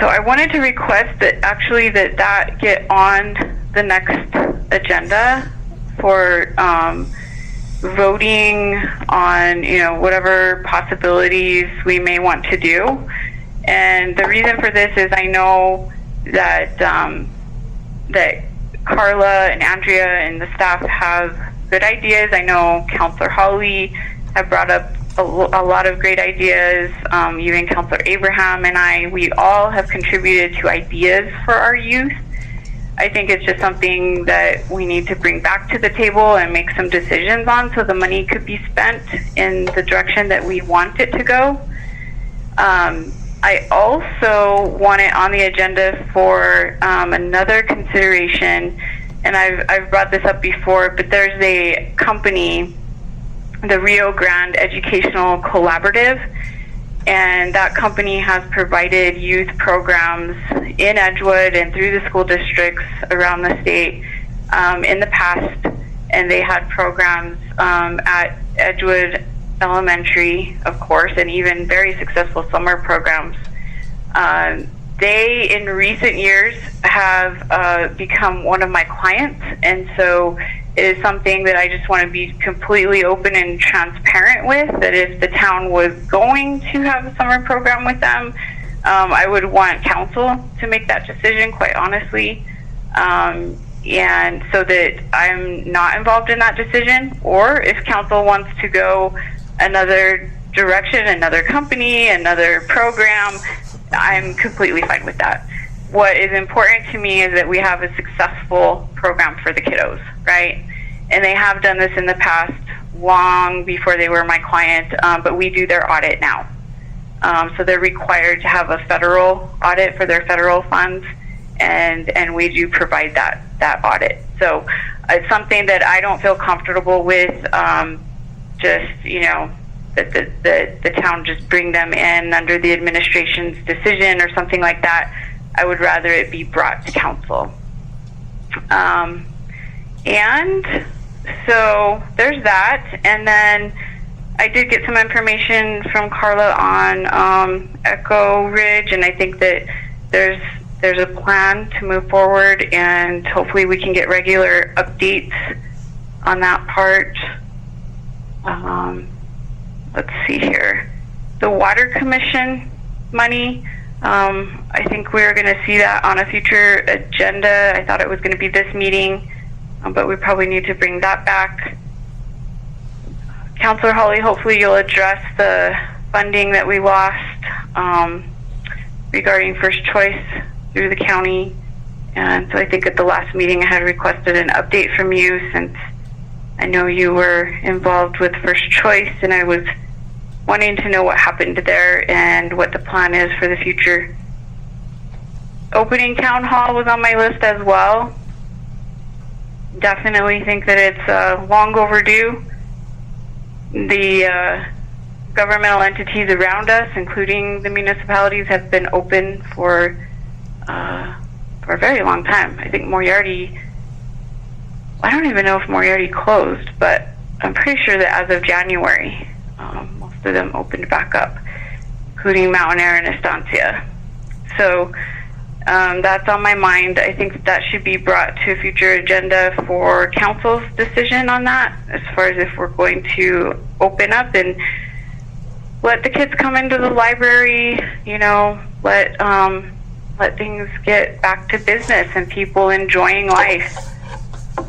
I wanted to request that actually that get on the next agenda for voting on, whatever possibilities we may want to do. And the reason for this is I know that that Carla and Andrea and the staff have good ideas. I know Councilor Hawley have brought up a lot of great ideas. Even Councilor Abraham and we all have contributed to ideas for our youth. I think it's just something that we need to bring back to the table and make some decisions on, so the money could be spent in the direction that we want it to go. I also want it on the agenda for another consideration, and I've brought this up before, but there's a company, the Rio Grande Educational Collaborative, and that company has provided youth programs in Edgewood and through the school districts around the state in the past, and they had programs at Edgewood Elementary, of course, and even very successful summer programs. They, in recent years, have become one of my clients, and so it is something that I just want to be completely open and transparent with, that if the town was going to have a summer program with them, I would want council to make that decision, quite honestly, and so that I'm not involved in that decision. Or if council wants to go another direction, another company, another program, I'm completely fine with that. What is important to me is that we have a successful program for the kiddos, right? And they have done this in the past, long before they were my client, but we do their audit now. So they're required to have a federal audit for their federal funds, and we do provide that audit. So it's something that I don't feel comfortable with, that the town just bring them in under the administration's decision or something like that. I would rather it be brought to council. And so there's that. And then I did get some information from Carla on Echo Ridge, and I think that there's a plan to move forward, and hopefully we can get regular updates on that part. Let's see here. The Water Commission money, I think we're going to see that on a future agenda. I thought it was going to be this meeting, but we probably need to bring that back. Councilor Hawley, hopefully you'll address the funding that we lost regarding First Choice through the county. And so I think at the last meeting I had requested an update from you, since I know you were involved with First Choice, and I was wanting to know what happened there and what the plan is for the future. Opening town hall was on my list as well. Definitely think that it's long overdue. The governmental entities around us, including the municipalities, have been open for a very long time. I think Moriarty, I don't even know if Moriarty closed, but I'm pretty sure that as of January, most of them opened back up, including Mountain Air and Estancia. So that's on my mind. I think that should be brought to a future agenda for council's decision on that, as far as if we're going to open up and let the kids come into the library, let things get back to business and people enjoying life.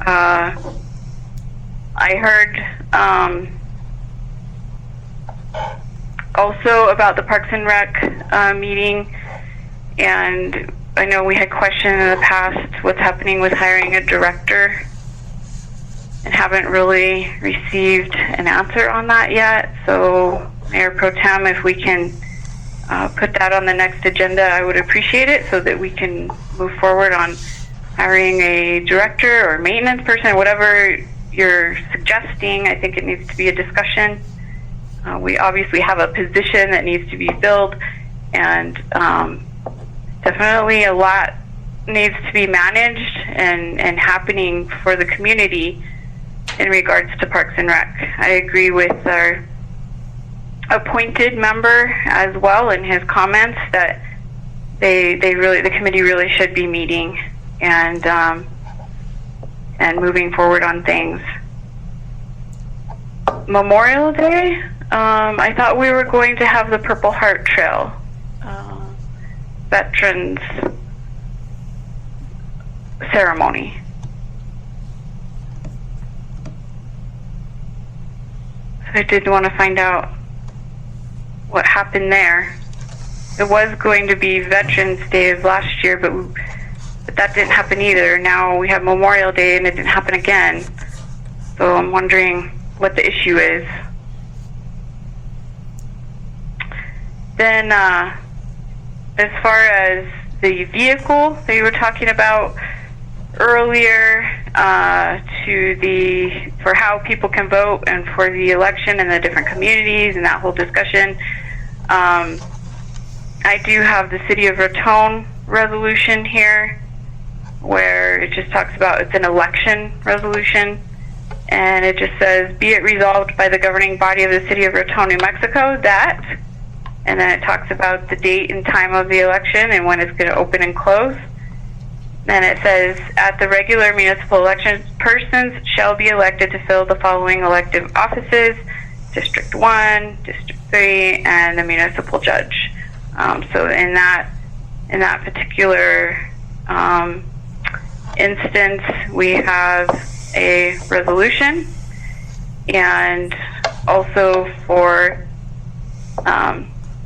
I heard also about the Parks and Rec meeting, and I know we had questioned in the past what's happening with hiring a director, and haven't really received an answer on that yet. So Mayor Pro Tem, if we can put that on the next agenda, I would appreciate it, so that we can move forward on hiring a director or maintenance person, whatever you're suggesting. I think it needs to be a discussion. We obviously have a position that needs to be filled, and definitely a lot needs to be managed and happening for the community in regards to Parks and Rec. I agree with our appointed member as well in his comments that the committee really should be meeting and moving forward on things. Memorial Day, I thought we were going to have the Purple Heart Trail veterans ceremony. So I did want to find out what happened there. It was going to be Veterans Day of last year, but that didn't happen either. Now we have Memorial Day and it didn't happen again. So I'm wondering what the issue is. Then as far as the vehicle that you were talking about earlier, for how people can vote and for the election and the different communities and that whole discussion, I do have the City of Raton resolution here, where it just talks about, it's an election resolution, and it just says, be it resolved by the governing body of the City of Raton, New Mexico, that, and then it talks about the date and time of the election and when it's going to open and close. Then it says, at the regular municipal elections, persons shall be elected to fill the following elective offices: District 1, District 3, and the municipal judge. So in that particular instance, we have a resolution, and also for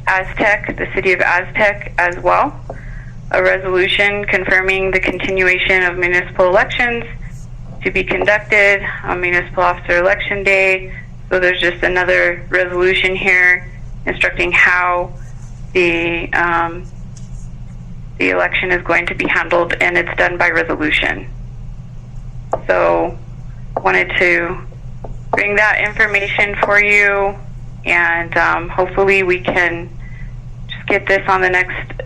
Aztec, the city of Aztec as well, a resolution confirming the continuation of municipal elections to be conducted on municipal officer election day. So there's just another resolution here instructing how the election is going to be handled, and it's done by resolution. So wanted to bring that information for you, and hopefully we can just get this on the next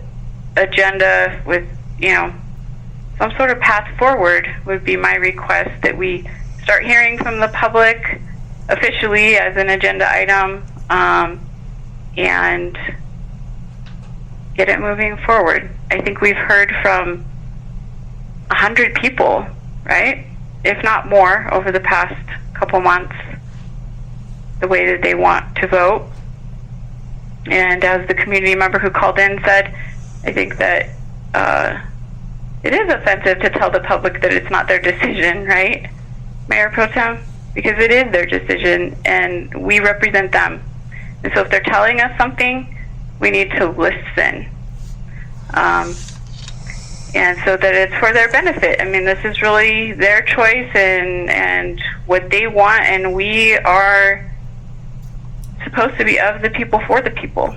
agenda with, some sort of path forward would be my request, that we start hearing from the public officially as an agenda item, and get it moving forward. I think we've heard from 100 people, right? If not more, over the past couple months, the way that they want to vote. And as the community member who called in said, I think that it is offensive to tell the public that it's not their decision, right, Mayor Pro Tem? Because it is their decision, and we represent them. And so if they're telling us something, we need to listen. And so that it's for their benefit. I mean, this is really their choice and what they want, and we are supposed to be of the people, for the people.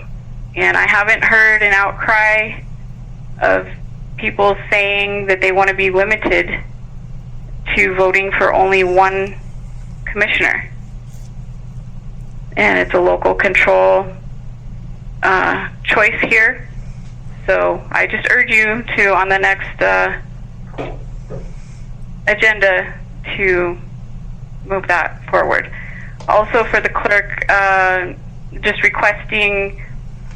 And I haven't heard an outcry of people saying that they want to be limited to voting for only one commissioner. and it's a local control choice here. So I just urge you to, on the next agenda, to move that forward. Also for the clerk, just requesting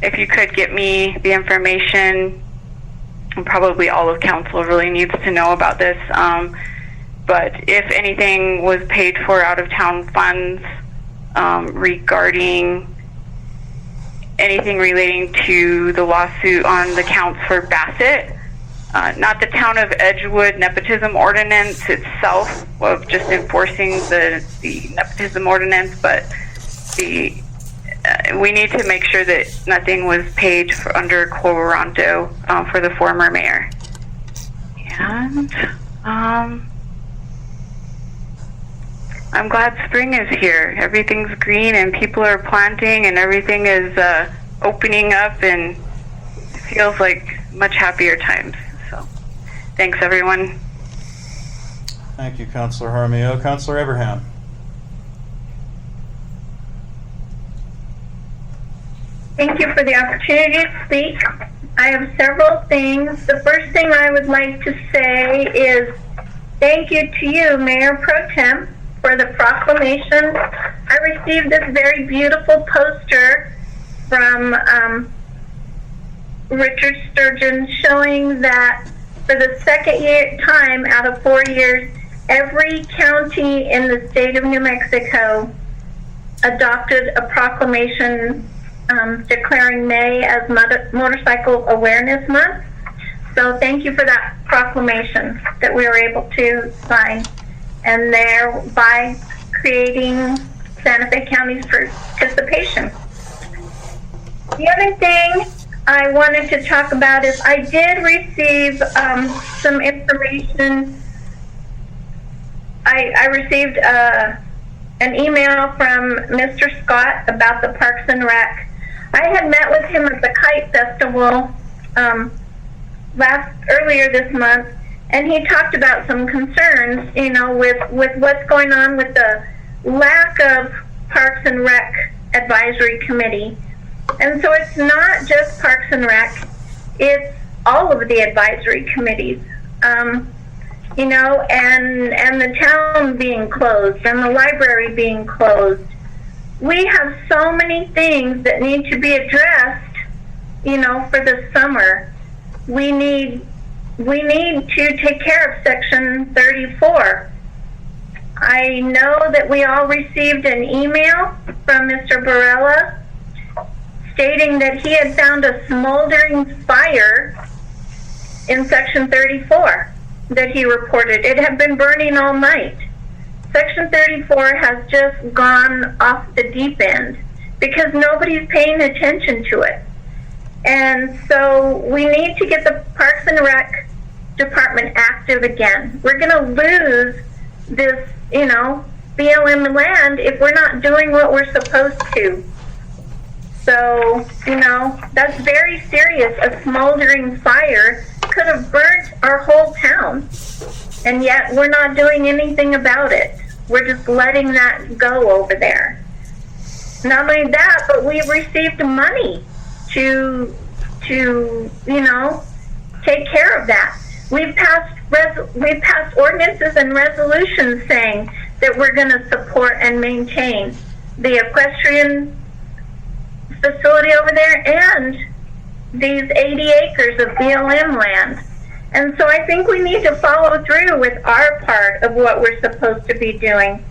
if you could get me the information, and probably all of council really needs to know about this, but if anything was paid for out of town funds regarding anything relating to the lawsuit on the counts for Bassett, not the town of Edgewood nepotism ordinance itself of just enforcing the nepotism ordinance, but we need to make sure that nothing was paid for under quo warranto for the former mayor. And I'm glad spring is here. Everything's green and people are planting and everything is opening up, and it feels like much happier times. So thanks, everyone. Thank you, Councilor Jaramillo. Councilor Abraham. Thank you for the opportunity to speak. I have several things. The first thing I would like to say is thank you to you, Mayor Pro Tem, for the proclamation. I received this very beautiful poster from Richard Sturgeon showing that for the second time out of 4 years, every county in the state of New Mexico adopted a proclamation declaring May as Motorcycle Awareness Month. So thank you for that proclamation that we were able to sign, and thereby creating Santa Fe County's participation. The other thing I wanted to talk about is I did receive some information. I received an email from Mr. Scott about the Parks and Rec. I had met with him at the Kite Festival earlier this month, and he talked about some concerns, with what's going on with the lack of Parks and Rec Advisory Committee. And so it's not just Parks and Rec, it's all of the advisory committees, and the town being closed and the library being closed. We have so many things that need to be addressed, for the summer. We need to take care of Section 34. I know that we all received an email from Mr. Barella stating that he had found a smoldering fire in Section 34 that he reported. It had been burning all night. Section 34 has just gone off the deep end because nobody's paying attention to it. And so we need to get the Parks and Rec Department active again. We're going to lose this, BLM land if we're not doing what we're supposed to. So, that's very serious. A smoldering fire could have burnt our whole town, and yet we're not doing anything about it. We're just letting that go over there. Not only that, but we've received money to take care of that. We've passed ordinances and resolutions saying that we're going to support and maintain the equestrian facility over there and these 80 acres of BLM land. And so I think we need to follow through with our part of what we're supposed to be doing.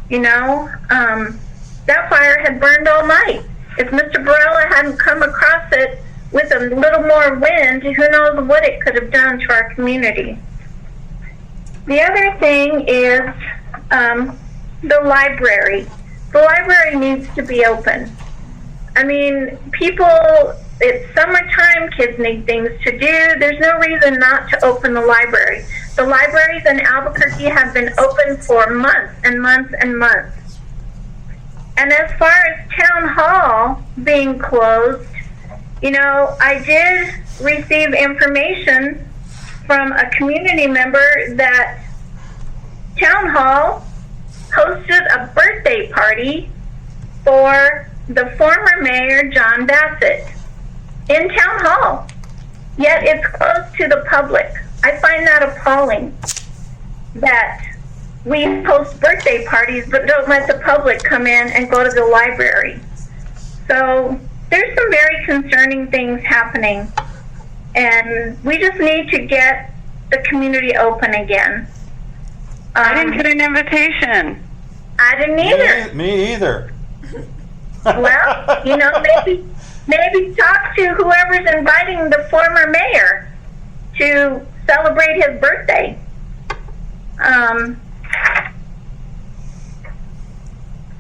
That fire had burned all night. If Mr. Barella hadn't come across it with a little more wind, who knows what it could have done to our community. The other thing is the library. The library needs to be open. I mean, it's summertime, kids need things to do. There's no reason not to open the library. The libraries in Albuquerque have been open for months and months and months. And as far as town hall being closed, I did receive information from a community member that town hall hosted a birthday party for the former mayor, John Bassett, in town hall. Yet it's closed to the public. I find that appalling that we host birthday parties but don't let the public come in and go to the library. So there's some very concerning things happening, and we just need to get the community open again. I didn't get an invitation. I didn't either. Me either. Well, maybe talk to whoever's inviting the former mayor to celebrate his birthday.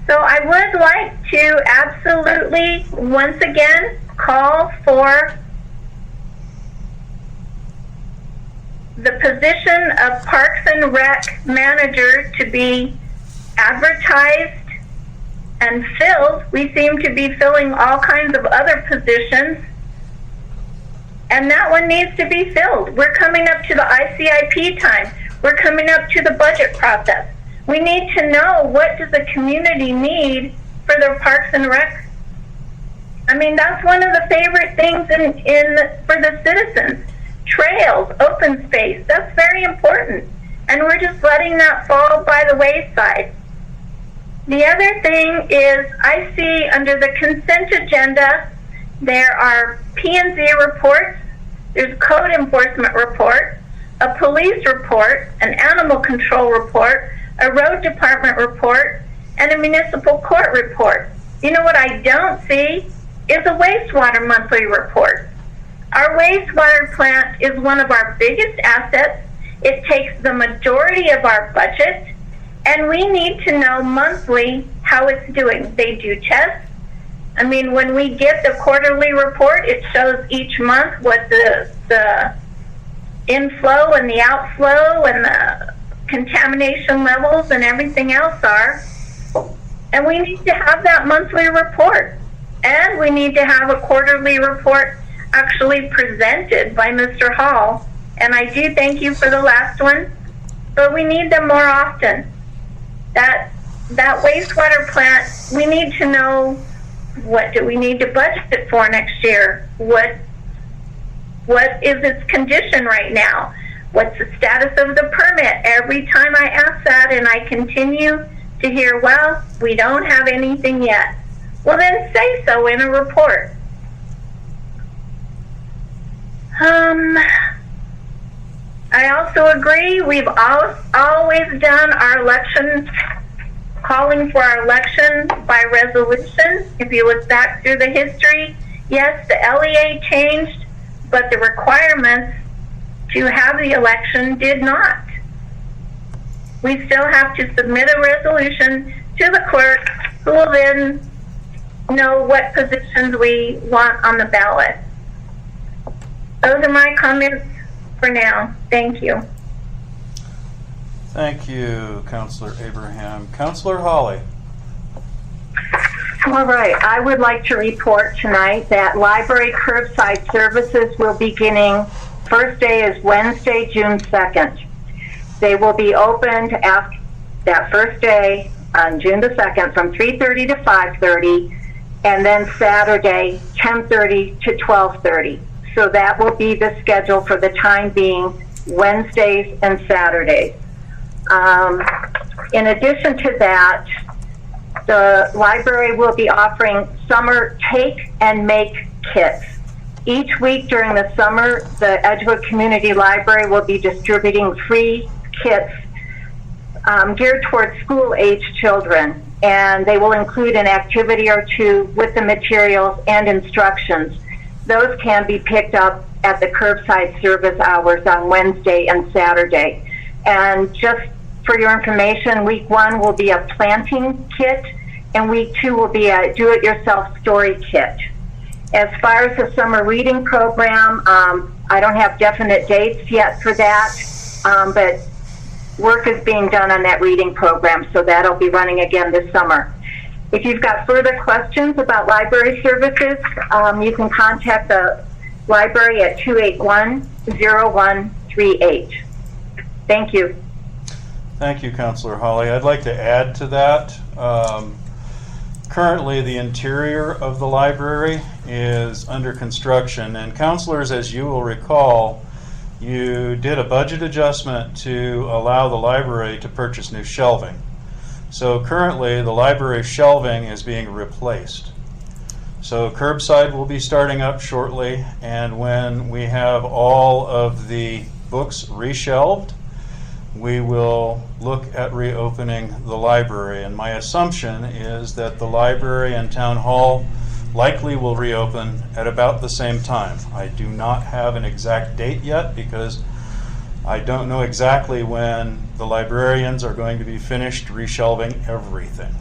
So I would like to absolutely, once again, call for the position of Parks and Rec manager to be advertised and filled. We seem to be filling all kinds of other positions, and that one needs to be filled. We're coming up to the ICIP time. We're coming up to the budget process. We need to know, what does the community need for their Parks and Rec? I mean, that's one of the favorite things for the citizens. Trails, open space, that's very important. And we're just letting that fall by the wayside. The other thing is, I see under the consent agenda, there are P&Z reports, there's code enforcement report, a police report, an animal control report, a road department report, and a municipal court report. You know what I don't see is a wastewater monthly report. Our wastewater plant is one of our biggest assets. It takes the majority of our budget, and we need to know monthly how it's doing. They do tests. I mean, when we get the quarterly report, it shows each month what the inflow and the outflow and the contamination levels and everything else are. And we need to have that monthly report. And we need to have a quarterly report actually presented by Mr. Hall. And I do thank you for the last one, but we need them more often. That wastewater plant, we need to know, what do we need to budget for next year? What is its condition right now? What's the status of the permit? Every time I ask that and I continue to hear, well, we don't have anything yet. Well, then say so in a report. I also agree, we've always done our election, calling for our election by resolution. If you look back through the history, yes, the LEA changed, but the requirements to have the election did not. We still have to submit a resolution to the clerk, who will then know what positions we want on the ballot. Those are my comments for now. Thank you. Thank you, Councilor Abraham. Councilor Hawley. All right, I would like to report tonight that library curbside services will be beginning. First day is Wednesday, June 2nd. They will be opened after that first day on June the 2nd from 3:30 to 5:30, and then Saturday 10:30 to 12:30. So that will be the schedule for the time being, Wednesdays and Saturdays. In addition to that, the library will be offering summer take and make kits. Each week during the summer, the Edgewood Community Library will be distributing free kits geared towards school-age children, and they will include an activity or two with the materials and instructions. Those can be picked up at the curbside service hours on Wednesday and Saturday. And just for your information, week 1 will be a planting kit, and week 2 will be a do-it-yourself story kit. As far as the summer reading program, I don't have definite dates yet for that, but work is being done on that reading program, so that'll be running again this summer. If you've got further questions about library services, you can contact the library at 281-0138. Thank you. Thank you, Councilor Hawley. I'd like to add to that. currently the interior of the library is under construction, and counselors, as you will recall, you did a budget adjustment to allow the library to purchase new shelving. So currently the library shelving is being replaced. So curbside will be starting up shortly, and when we have all of the books reshelved, we will look at reopening the library. And my assumption is that the library and town hall likely will reopen at about the same time. I do not have an exact date yet because I don't know exactly when the librarians are going to be finished reshelving everything.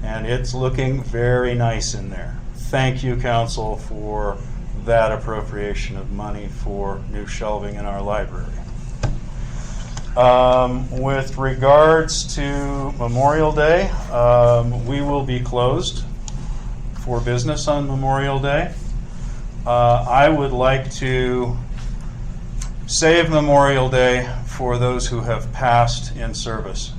And it's looking very nice in there. Thank you, council, for that appropriation of money for new shelving in our library. With regards to Memorial Day, we will be closed for business on Memorial Day. I would like to save Memorial Day for those who have passed in service.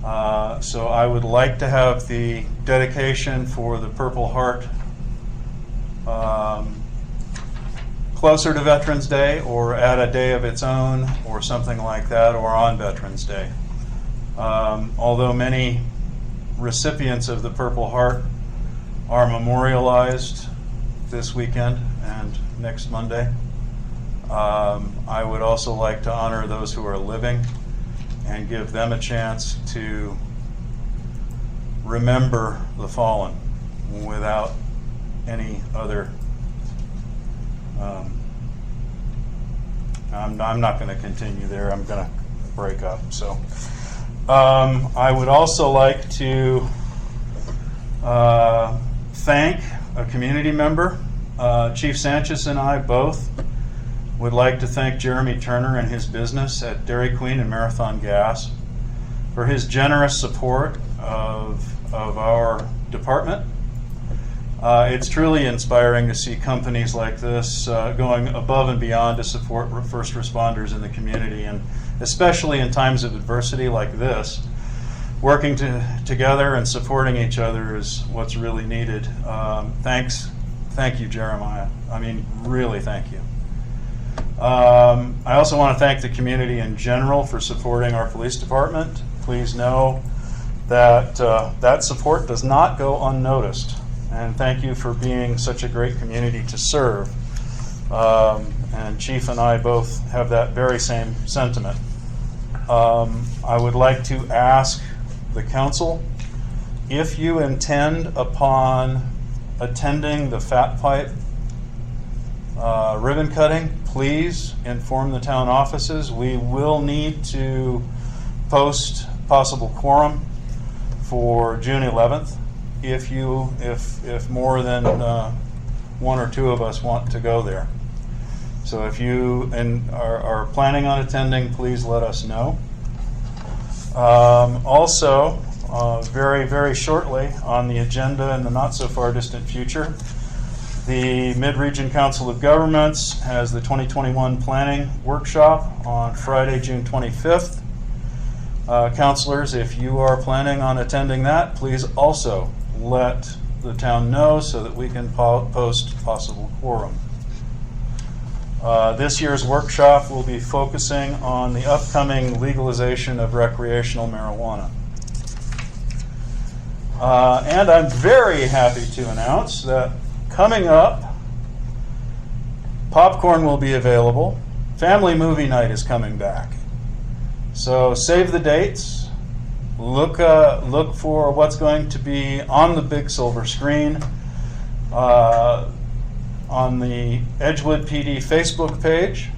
So I would like to have the dedication for the Purple Heart closer to Veterans Day, or at a day of its own, or something like that, or on Veterans Day. Although many recipients of the Purple Heart are memorialized this weekend and next Monday, I would also like to honor those who are living and give them a chance to remember the fallen without any other. I'm not going to continue there. I'm going to break up. So I would also like to thank a community member. Chief Sanchez and I both would like to thank Jeremy Turner and his business at Dairy Queen and Marathon Gas for his generous support of our department. It's truly inspiring to see companies like this going above and beyond to support first responders in the community, and especially in times of adversity like this. Working together and supporting each other is what's really needed. Thank you, Jeremiah. I mean, really thank you. I also want to thank the community in general for supporting our police department. Please know that that support does not go unnoticed. And thank you for being such a great community to serve. And Chief and I both have that very same sentiment. I would like to ask the council, if you intend upon attending the Fat Pipe ribbon cutting, please inform the town offices. We will need to post possible quorum for June 11th. If more than one or two of us want to go there. So if you are planning on attending, please let us know. Also, very, very shortly on the agenda in the not so far distant future, the Mid-Region Council of Governments has the 2021 Planning Workshop on Friday, June 25th. Councilors, if you are planning on attending that, please also let the town know so that we can post possible quorum. This year's workshop will be focusing on the upcoming legalization of recreational marijuana. And I'm very happy to announce that coming up, popcorn will be available. Family movie night is coming back. So save the dates. Look for what's going to be on the big silver screen on the Edgewood PD Facebook page.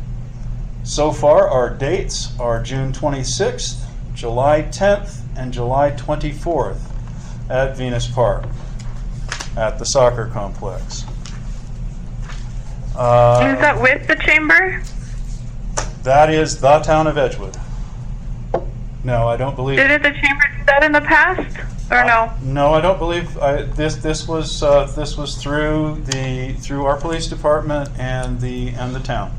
So far, our dates are June 26th, July 10th, and July 24th at Venus Park at the soccer complex. Is that with the chamber? That is the town of Edgewood. No, I don't believe. Did the chamber do that in the past, or no? No, I don't believe. This was through our police department and the town.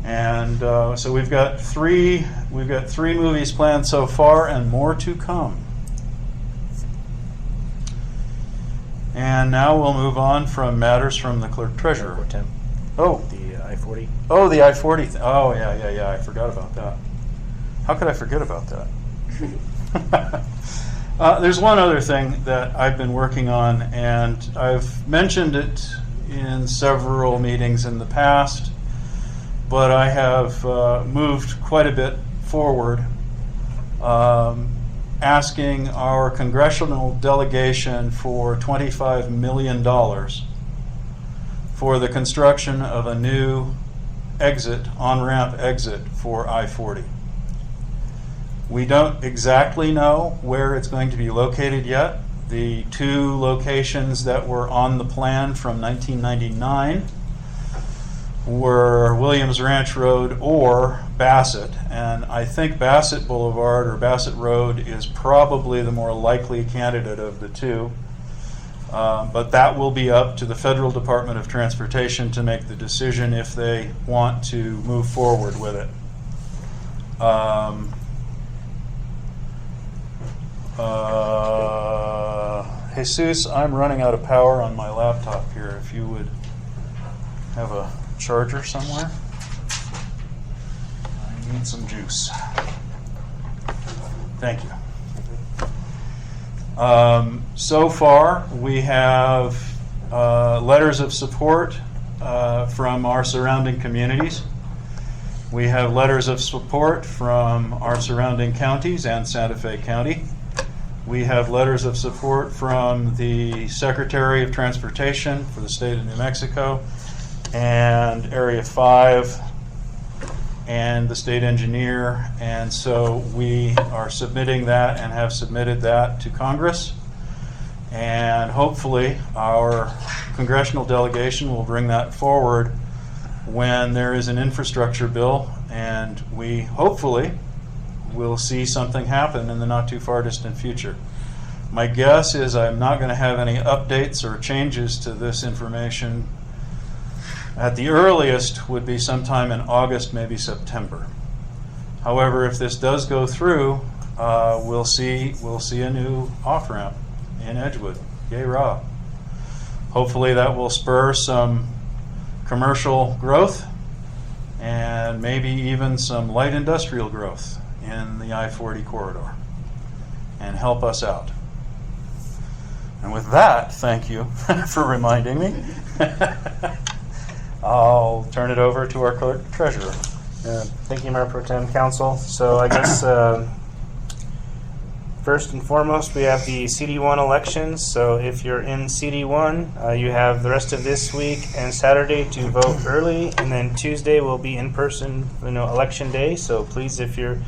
And so we've got three movies planned so far, and more to come. And now we'll move on from matters from the clerk treasurer. Pro Tem. Oh, The I-40. oh, the I-40. Oh, yeah. I forgot about that. How could I forget about that? There's one other thing that I've been working on, and I've mentioned it in several meetings in the past, but I have moved quite a bit forward, asking our congressional delegation for $25 million for the construction of a new exit, on-ramp exit for I-40. We don't exactly know where it's going to be located yet. The two locations that were on the plan from 1999 were Williams Ranch Road or Bassett, and I think Bassett Boulevard or Bassett Road is probably the more likely candidate of the two. But that will be up to the Federal Department of Transportation to make the decision if they want to move forward with it. Jesus, I'm running out of power on my laptop here. If you would have a charger somewhere. I need some juice. Thank you. So far, we have letters of support from our surrounding communities. We have letters of support from our surrounding counties and Santa Fe County. We have letters of support from the Secretary of Transportation for the state of New Mexico and Area 5 and the state engineer, and so we are submitting that and have submitted that to Congress, and hopefully our congressional delegation will bring that forward when there is an infrastructure bill, and we hopefully will see something happen in the not too far distant future. My guess is I'm not going to have any updates or changes to this information. At the earliest would be sometime in August, maybe September. However, if this does go through, we'll see a new off-ramp in Edgewood. Yay, rah. Hopefully that will spur some commercial growth and maybe even some light industrial growth in the I-40 corridor and help us out. And with that, thank you for reminding me. I'll turn it over to our clerk treasurer. Thank you, Mayor Pro Tem, Council. So I guess first and foremost, we have the CD1 elections. So if you're in CD1, you have the rest of this week and Saturday to vote early, and then Tuesday will be in person, election day. So please, if you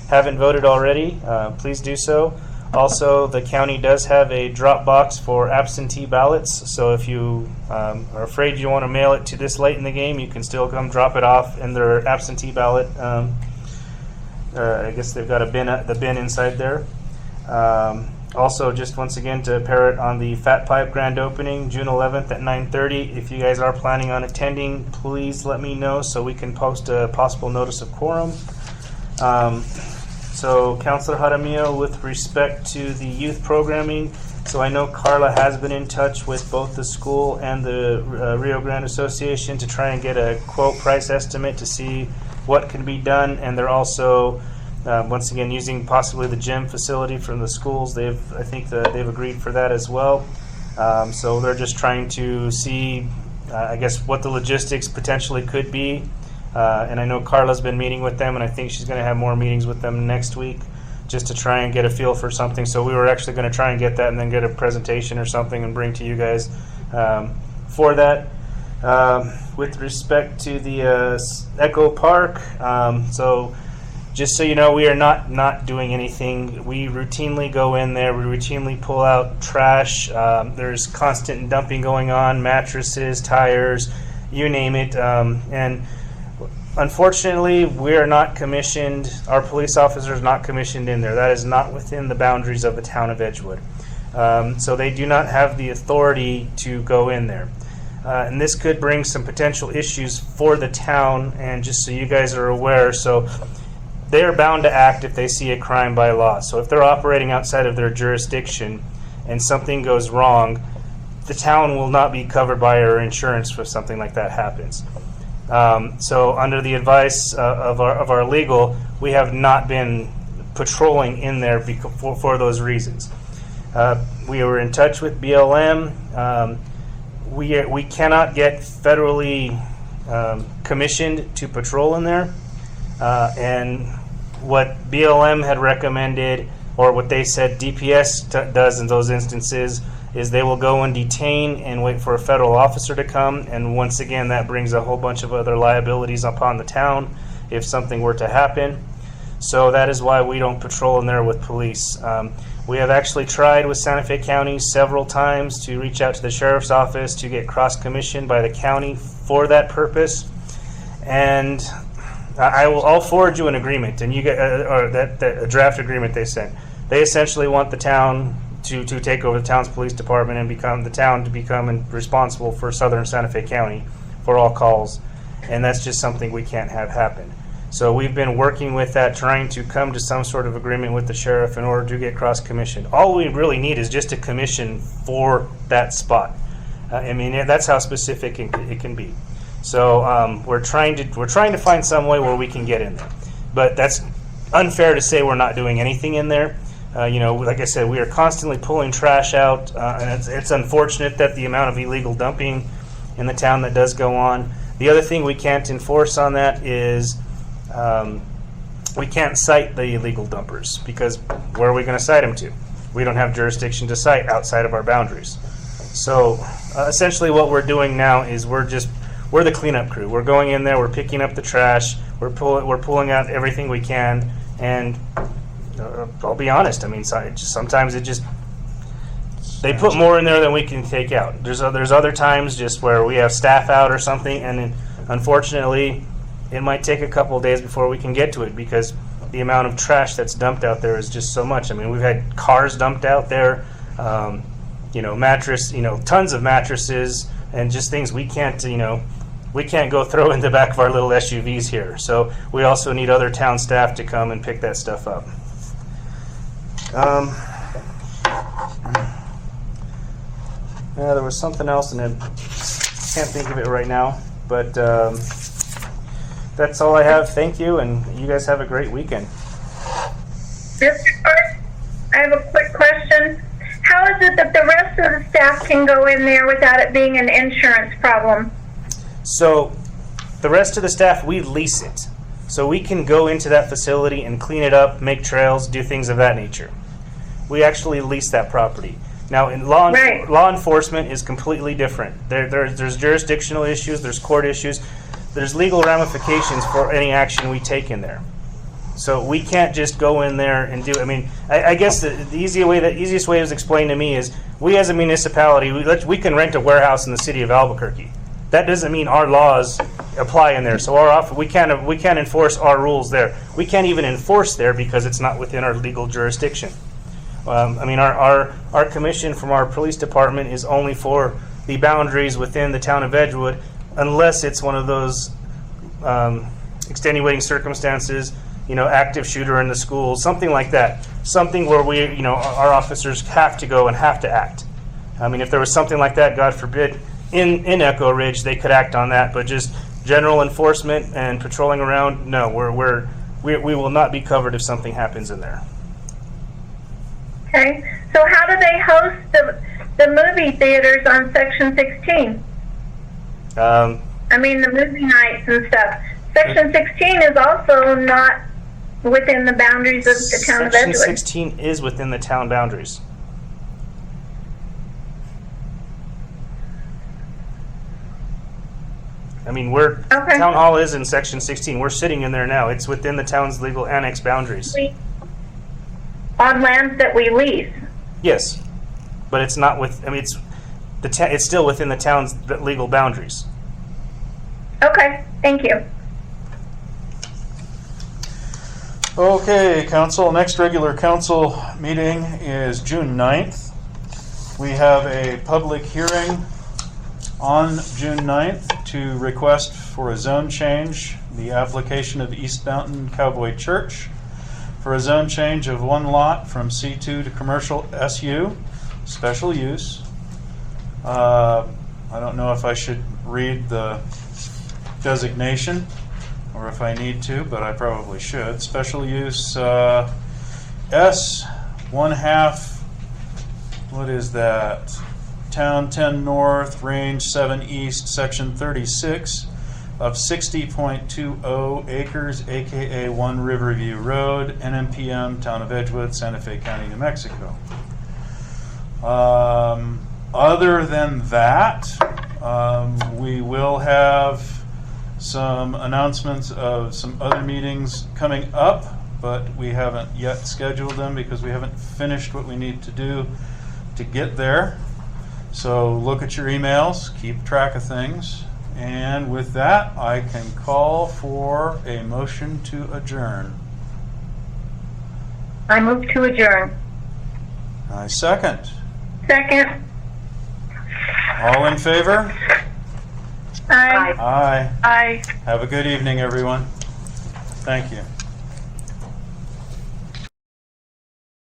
haven't voted already, please do so. Also, the county does have a drop box for absentee ballots, so if you are afraid you want to mail it to this late in the game, you can still come drop it off in their absentee ballot. I guess they've got the bin inside there. Also, just once again to parrot on the Fat Pipe grand opening, June 11th at 9:30. If you guys are planning on attending, please let me know so we can post a possible notice of quorum. So, Councilor Jaramillo, with respect to the youth programming, so I know Carla has been in touch with both the school and the Rio Grande Association to try and get a quote price estimate to see what can be done, and they're also once again using possibly the gym facility from the schools. I think they've agreed for that as well. So they're just trying to see, I guess, what the logistics potentially could be. And I know Carla's been meeting with them, and I think she's going to have more meetings with them next week just to try and get a feel for something. So we were actually going to try and get that and then get a presentation or something and bring to you guys for that. With respect to the Echo Park, so just so you know, we are not doing anything. We routinely go in there. We routinely pull out trash. There's constant dumping going on, mattresses, tires, you name it. And unfortunately, we are not commissioned. Our police officers are not commissioned in there. That is not within the boundaries of the town of Edgewood. So they do not have the authority to go in there. And this could bring some potential issues for the town, and just so you guys are aware, so they are bound to act if they see a crime by law. So if they're operating outside of their jurisdiction and something goes wrong, the town will not be covered by our insurance if something like that happens. So under the advice of our legal, we have not been patrolling in there for those reasons. We were in touch with BLM. We cannot get federally commissioned to patrol in there. And what BLM had recommended, or what they said DPS does in those instances, is they will go and detain and wait for a federal officer to come. And once again, that brings a whole bunch of other liabilities upon the town if something were to happen. So that is why we don't patrol in there with police. We have actually tried with Santa Fe County several times to reach out to the sheriff's office to get cross-commissioned by the county for that purpose. And I'll forward you an agreement, and you get or a draft agreement they sent. They essentially want the town to take over the town's police department and become responsible for southern Santa Fe County for all calls, and that's just something we can't have happen. So we've been working with that, trying to come to some sort of agreement with the sheriff in order to get cross-commissioned. All we really need is just a commission for that spot. I mean, that's how specific it can be. So we're trying to find some way where we can get in there, but that's unfair to say we're not doing anything in there. Like I said, we are constantly pulling trash out, and it's unfortunate that the amount of illegal dumping in the town that does go on. The other thing we can't enforce on that is we can't cite the illegal dumpers, because where are we going to cite them to? We don't have jurisdiction to cite outside of our boundaries. So essentially what we're doing now is we're the cleanup crew. We're going in there, we're picking up the trash, we're pulling out everything we can, and I'll be honest, I mean, sometimes they put more in there than we can take out. There's other times just where we have staff out or something, and then, unfortunately, it might take a couple of days before we can get to it, because the amount of trash that's dumped out there is just so much. I mean, we've had cars dumped out there, tons of mattresses, and just things we can't go throw in the back of our little SUVs here. So we also need other town staff to come and pick that stuff up. There was something else, and I can't think of it right now, but that's all I have. Thank you, and you guys have a great weekend. Mr. Clark, I have a quick question. How is it that the rest of the staff can go in there without it being an insurance problem? So the rest of the staff, we lease it. So we can go into that facility and clean it up, make trails, do things of that nature. We actually lease that property. Now, in law enforcement is completely different. There's jurisdictional issues, there's court issues, there's legal ramifications for any action we take in there. So we can't just go in there and do. I mean, I guess the easiest way it was explained to me is we as a municipality we can rent a warehouse in the city of Albuquerque. That doesn't mean our laws apply in there. So we can't enforce our rules there. We can't even enforce there because it's not within our legal jurisdiction. Our commission from our police department is only for the boundaries within the town of Edgewood, unless it's one of those extenuating circumstances, active shooter in the school, something like that. Something where our officers have to go and have to act. I mean, if there was something like that, God forbid, in Echo Ridge, they could act on that. But just general enforcement and patrolling around, no, we will not be covered if something happens in there. Okay, so how do they host the movie theaters on Section 16? The movie nights and stuff. Section 16 is also not within the boundaries of the town of Edgewood. Section 16 is within the town boundaries. I mean, Town Hall is in Section 16. We're sitting in there now. It's within the town's legal annex boundaries. On lands that we lease. Yes, but it's not it's still within the town's legal boundaries. Okay, thank you. Okay, council. Next regular council meeting is June 9th. We have a public hearing on June 9th to request for a zone change, the application of East Mountain Cowboy Church for a zone change of one lot from C2 to commercial SU, special use. I don't know if I should read the designation or if I need to, but I probably should. Special use S, 1/2, what is that? Town 10 North, Range 7 East, Section 36 of 60.20 acres, aka 1 Riverview Road, NMPM, Town of Edgewood, Santa Fe County, New Mexico. Other than that, we will have some announcements of some other meetings coming up, but we haven't yet scheduled them because we haven't finished what we need to do to get there. So look at your emails, keep track of things, and with that, I can call for a motion to adjourn. I move to adjourn. I second. Second. All in favor? Aye. Aye. Aye. Have a good evening, everyone. Thank you.